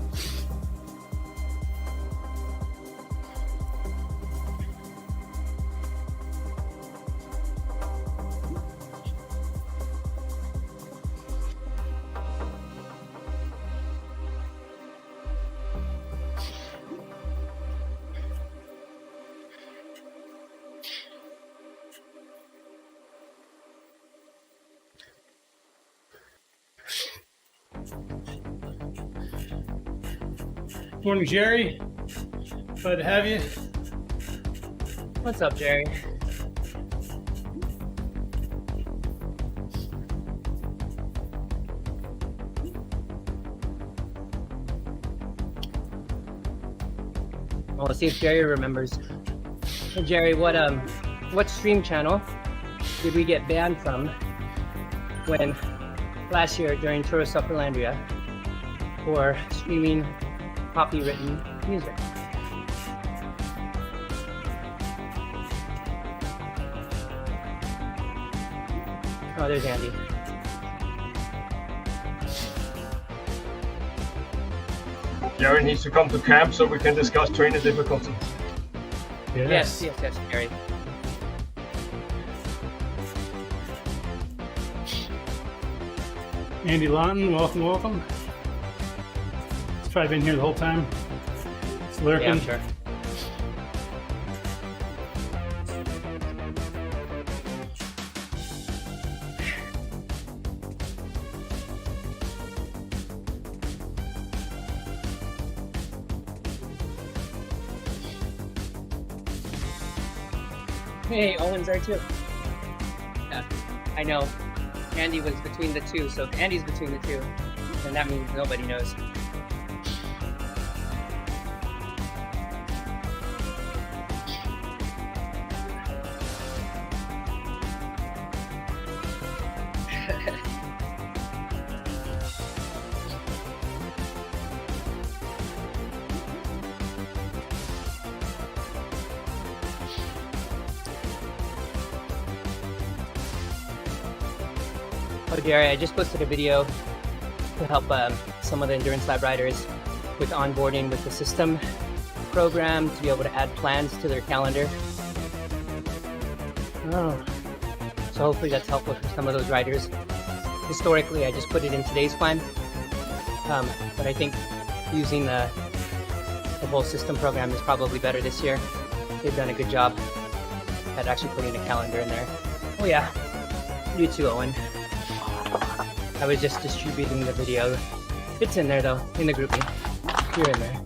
Morning, Jerry. Glad to have you. What's up, Jerry? Well, let's see if Jerry remembers. Hey, Jerry, what stream channel did we get banned from when last year during Tour of Sufferlandria for streaming copywritten music? Oh, there's Andy. Jerry needs to come to camp so we can discuss trainer difficulty. Yes, Jerry. Andy Lawton, welcome. He's probably been here the whole time. It's lurking. Yeah, I'm sure. Hey, Owen's there too. Yeah, I know. Andy was between the two, so if Andy's between the two, then that means nobody knows. Oh, Jerry, I just posted a video to help some of the Endurance Lab riders with onboarding with the system program to be able to add plans to their calendar. Oh. So hopefully that's helpful for some of those riders. Historically, I just put it in today's plan, but I think using the whole system program is probably better this year. They've done a good job at actually putting a calendar in there. Oh yeah, you too, Owen. I was just distributing the video. It's in there though, in the group. You're in there.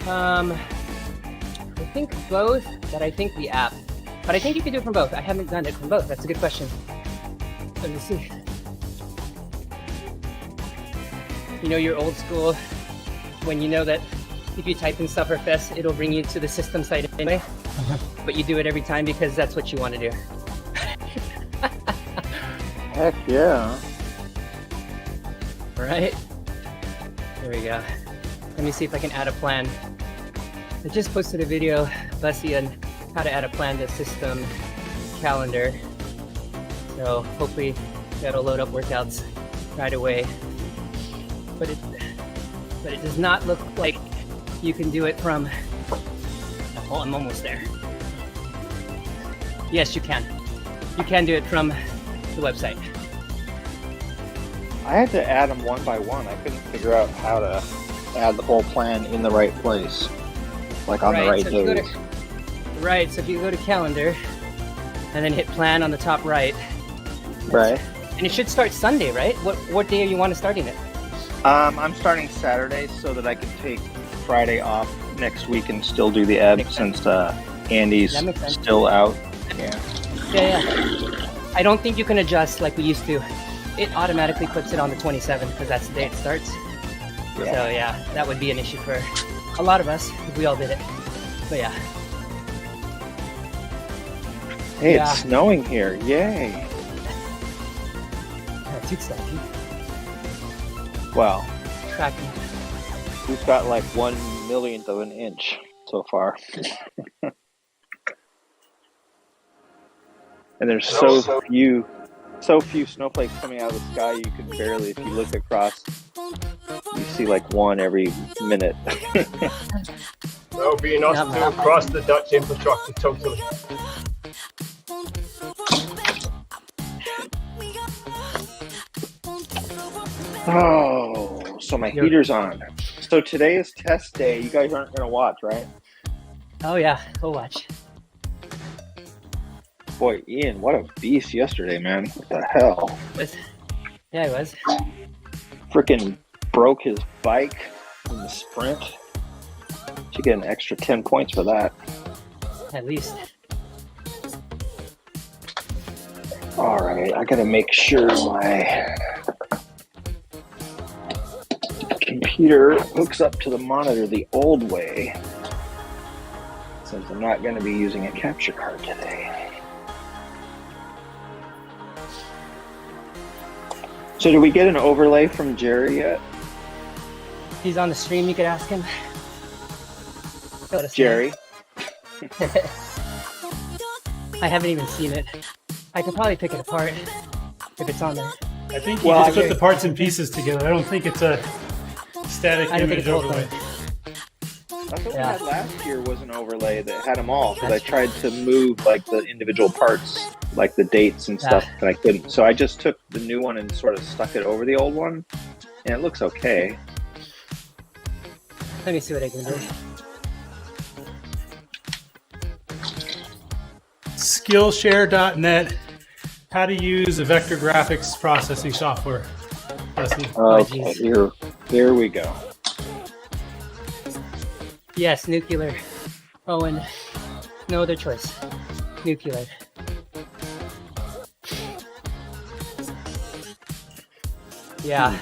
I think both, but I think the app. But I think you can do it from both. I haven't done it from both. That's a good question. Let me see. You know, you're old school when you know that if you type in Sufferfest, it'll bring you to the system site anyway. But you do it every time because that's what you want to do. Heck yeah. Right? There we go. Let me see if I can add a plan. I just posted a video, Bussy, on how to add a plan to system calendar. So hopefully that'll load up workouts right away. But it does not look like you can do it from... Oh, I'm almost there. Yes, you can. You can do it from the website. I had to add them one by one. I couldn't figure out how to add the whole plan in the right place, like on the right so days. Right, so if you go to calendar and then hit plan on the top right. Right. And it should start Sunday, right? What day are you want to starting it? I'm starting Saturday so that I can take Friday off next week and still do the ebb since Andy's still out. Yeah. I don't think you can adjust like we used to. It automatically puts it on the 27th because that's the day it starts. Yeah. So yeah, that would be an issue for a lot of us if we all did it. But yeah. Hey, it's snowing here. Yay. Well, Well, tracking. We've got like 1/1,000,000th of an inch so far. And there's so few snowflakes coming out of the sky, you can barely, if you look across, you see like one every minute. That would be enough to cross the Dutch infrastructure totally. Oh, so my heater's on. So today is test day. You guys aren't going to watch, right? Oh yeah, we'll watch. Boy, Ian, what a beast yesterday, man. What the hell? Yeah, he was. Freaking broke his bike in the sprint. Should get an extra 10 points for that. At least. All right, I gotta make sure my computer hooks up to the monitor the old way, since I'm not gonna be using a capture card today. So did we get an overlay from Jerry yet? He's on the stream, you could ask him. Jerry? I haven't even seen it. I could probably pick it apart if it's on there. I think you just put the parts and pieces together. I don't think it's a static image overlay. That's what we had last year, was an overlay that had them all, because I tried to move like the individual parts, like the dates and stuff, but I couldn't. So I just took the new one and sort of stuck it over the old one, and it looks okay. Let me see what I can do. Skillshare.net, how to use a vector graphics processing software. Okay, here we go. Yes, nuclear. Owen, no other choice. Nuclear. Yeah.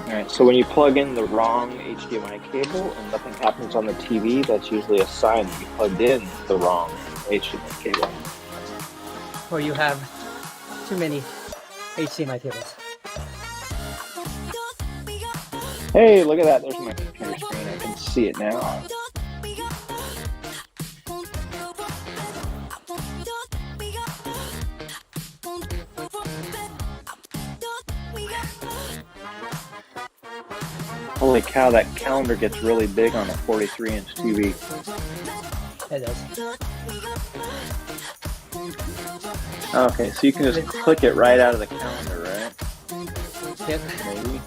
All right, so when you plug in the wrong HDMI cable and nothing happens on the TV, that's usually a sign that you plugged in the wrong HDMI cable. Or you have too many HDMI cables. Hey, look at that. There's my computer screen. I can see it now. Holy cow, that calendar gets really big on a 43-inch TV. It does. Okay, so you can just click it right out of the calendar, right? Yep. Maybe.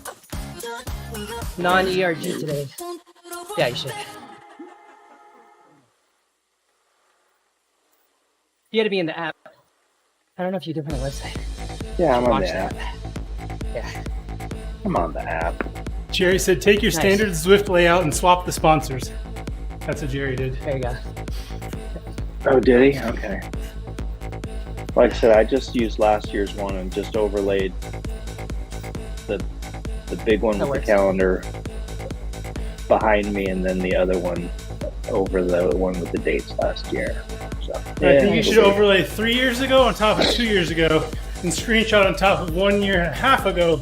Non-ERG today. Yeah, you should. You gotta be in the app. I don't know if you do it on the website. Yeah, I'm on Launch the app. Yeah. I'm on the app. Jerry said, take your standard Zwift layout and swap the sponsors. That's what Jerry did. There you go. Oh, did he? Okay. Like I said, I just used last year's one and just overlaid the big one with the calendar behind me, and then the other one over the one with the dates last year. So, yeah, I think you should overlay 3 years ago on top of 2 years ago, and screenshot on top of 1.5 years ago,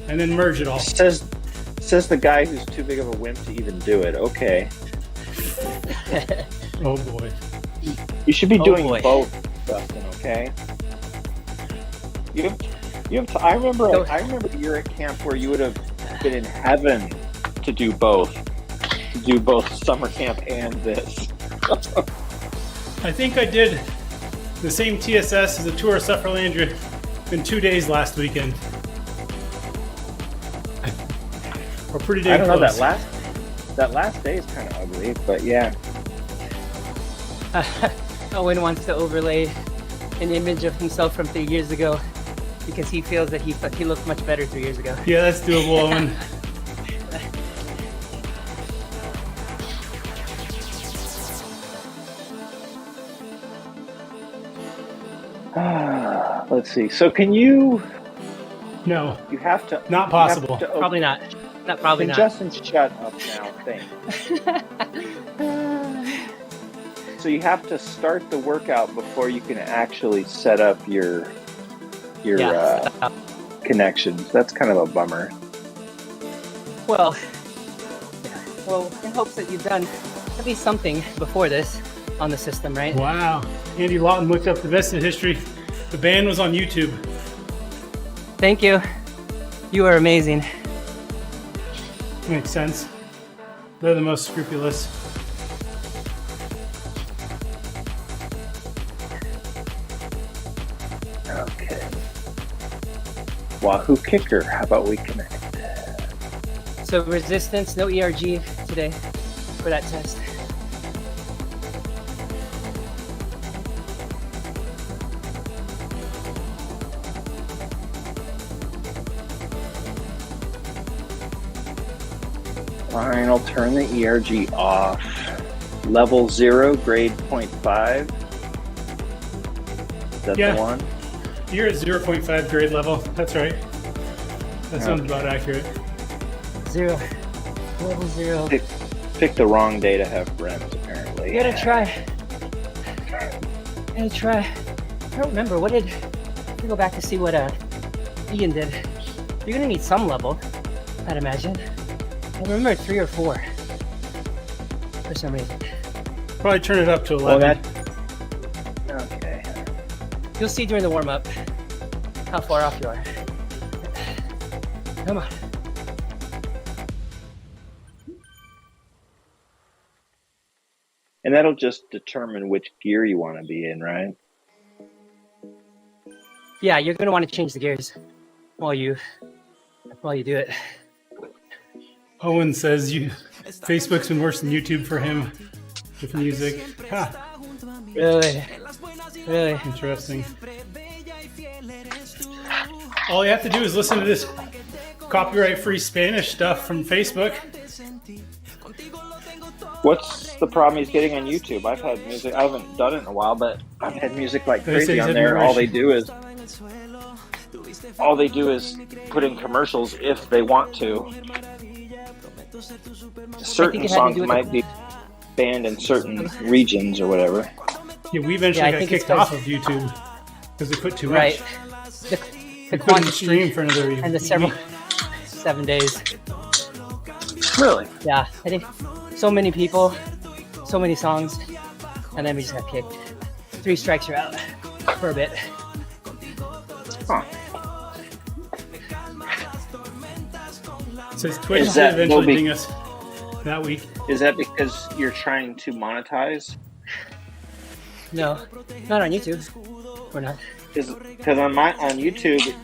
and then merge it all. Says the guy who's too big of a wimp to even do it. Okay. Oh boy. You should be doing both, Dustin. Okay. You have. I remember a year at camp where you would have been in heaven to do both summer camp and this. I think I did the same TSS as the Tour of Sufferlandria in 2 days last weekend. We're pretty dang I don't close. know, that last day is kind of ugly, but yeah. Owen wants to overlay an image of himself from 3 years ago because he feels that he looked much better 3 years ago. Yeah, that's doable, Owen. Let's see. So can you? No. You have to. Not possible. Probably not. Probably not. Justin, shut up now. Thing. So you have to start the workout before you can actually set up your connections. That's kind of a bummer. Well, in hopes that you've done at least something before this on the system, right? Wow. Andy Lawton looked up the best in history. The band was on YouTube. Thank you. You are amazing. Makes sense. They're the most scrupulous. Okay. Wahoo kicker. How about we connect? So resistance, no ERG today for that test. Fine, I'll turn the ERG off. Level 0, grade 0.5. Is that Yeah. the one? You're at 0.5 grade level. That's right. That sounds about accurate. 0. Level 0. Pick the wrong day to have REMs, apparently. You gotta try. I don't remember. Let me go back to see what Ian did. You're gonna need some level, I'd imagine. I remember 3 or 4 for some reason. Probably turn it up to 11. Okay. You'll see during the warm-up how far off you are. Come on. And that'll just determine which gear you want to be in, right? Yeah, you're gonna want to change the gears while you do it. Owen says Facebook's been worse than YouTube for him with music. Ha, Really? interesting. All you have to do is listen to this copyright-free Spanish stuff from Facebook. What's the problem he's getting on YouTube? I've had music. I haven't done it in a while, but I've had music like They say crazy he's on had there. more All they issues. do is put in commercials if they want to. Certain it had to songs do with might be banned in certain regions or whatever. Yeah, we eventually Yeah, I got think it's kicked off of YouTube because they put too much. Right. The We couldn't quantity stream for another and the 7 days. Really? Yeah, I think so many people, so many songs, and then we just got kicked. 3 strikes, you're out for a bit. Huh. It says Twitch Is is that eventually Moby- ping us that week. Is that because you're trying to monetize? No, not on YouTube. We're not. Because on YouTube,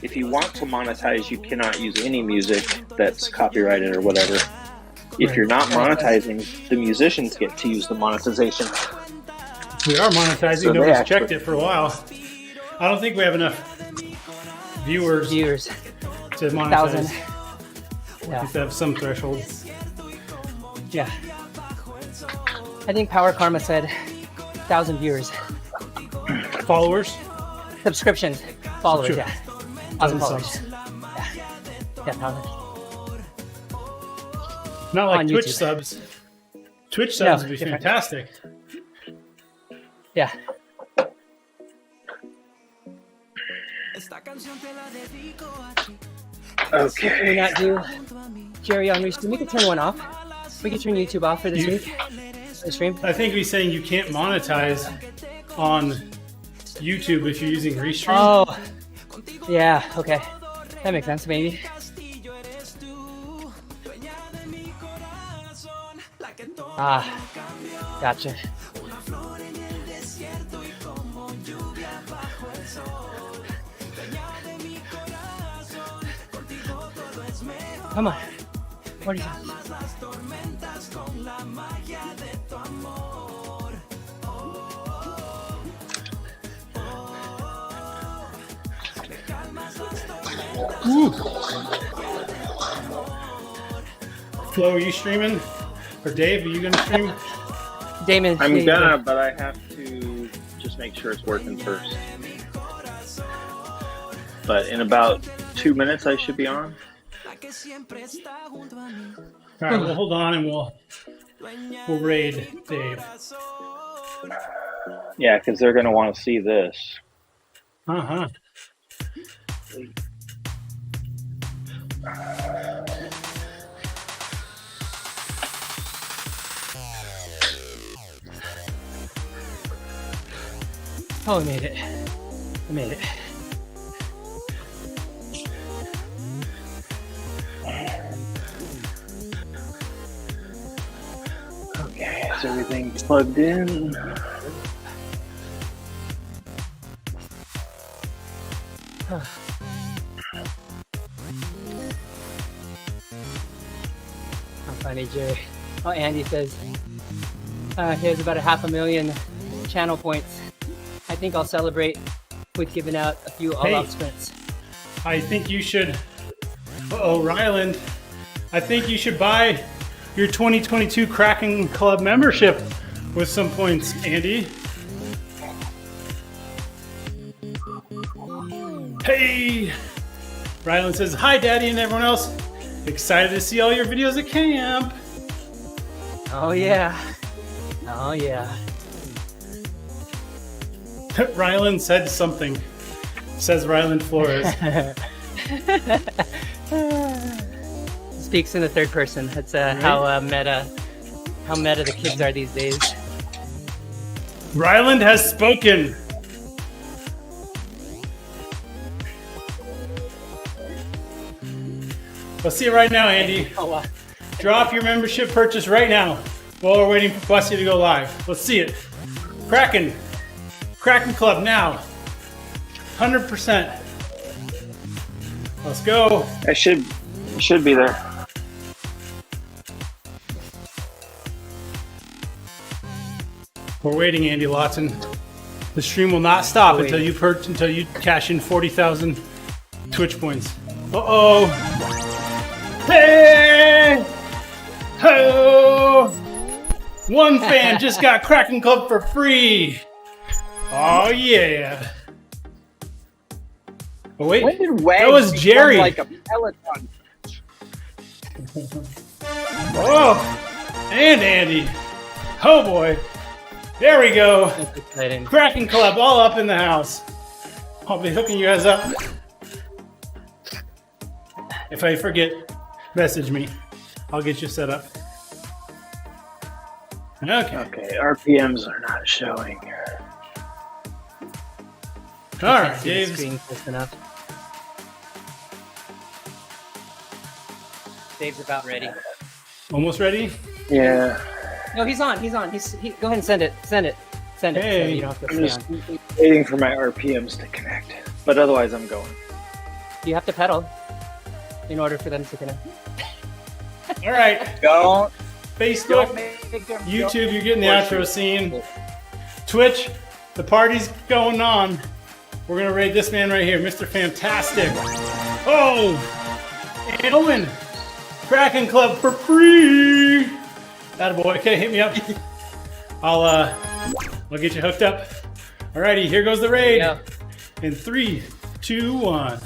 if you want to monetize, you cannot use any music that's copyrighted or whatever. If you're not monetizing, the musicians get to use the monetization. We are monetizing. So they Nobody's actually- checked it for a while. I don't think we have enough viewers Viewers, to monetize. 1,000. We Yeah, have to have some threshold. yeah. I think Power Karma said 1,000 viewers. Followers? Subscriptions, followers, Sure. yeah. 1,000 followers. Subs. Yeah, 1,000. Not like On Twitch YouTube. subs. Twitch subs would be different. fantastic. Yeah. Okay. Can we not do Jerry on restream? We could turn one off. We could turn YouTube off for this You- week. The stream. I think he's saying you can't monetize on YouTube if you're using Restream. Oh, yeah. Okay, that makes sense. Maybe. Ah, gotcha. Come on. What are you doing? Flo, are you streaming? Or Dave, are you going to stream? Damon. I'm yeah, you gonna, go. but I have to just make sure it's working first. But in about 2 minutes, I should be on. All right, well, hold on and we'll raid Dave. Yeah, because they're gonna want to see this. Uh-huh. Oh, I made it. I made it. Okay, is everything plugged in? How funny, Jerry. Oh, Andy says, he has about 500,000 channel points. I think I'll celebrate with giving out a few all-out sprints. I think you should. Uh-oh, Ryland. I think you should buy your 2022 Kraken Club membership with some points, Andy. Hey! Ryland says, hi, Daddy, and everyone else. Excited to see all your videos at camp. Oh, yeah. Oh, yeah. Ryland said something. Says Ryland Flores. Speaks in the third person. That's how meta the kids are these days. Ryland has spoken. I'll see you right now, Andy. Oh, wow. Drop your membership purchase right now while we're waiting for Bussy to go live. Let's see it. Kraken Club now. 100%. Let's go. I should be there. We're waiting, Andy Lawton. The stream will not stop until you cash in 40,000 Twitch points. Uh-oh. Hey! Ho! One fan just got Kraken Club for free. Oh yeah. Oh wait, When did Wagon that was Jerry. like a Peloton? Oh, and Andy. Oh boy. There we go. That's exciting. Kraken Club all up in the house. I'll be hooking you guys up. If I forget, message me. I'll get you set up. Okay. Okay, RPMs are not showing. All right, See the Dave's. screen close enough. Dave's about ready. Almost ready? Yeah. No, he's on. Go ahead and send it. Send it. Hey. You don't have to I'm stay just on. waiting for my RPMs to connect. But otherwise, I'm going. You have to pedal in order for them to connect. All right. Don't Facebook, YouTube, you're getting the outro scene. Twitch, the party's going on. We're gonna raid this man right here, Mr. Fantastic. Oh, and Owen, Kraken Club for free. Attaboy. Okay, hit me up. I'll get you hooked up. Alrighty, here goes the raid. Yeah. In 3, 2, 1.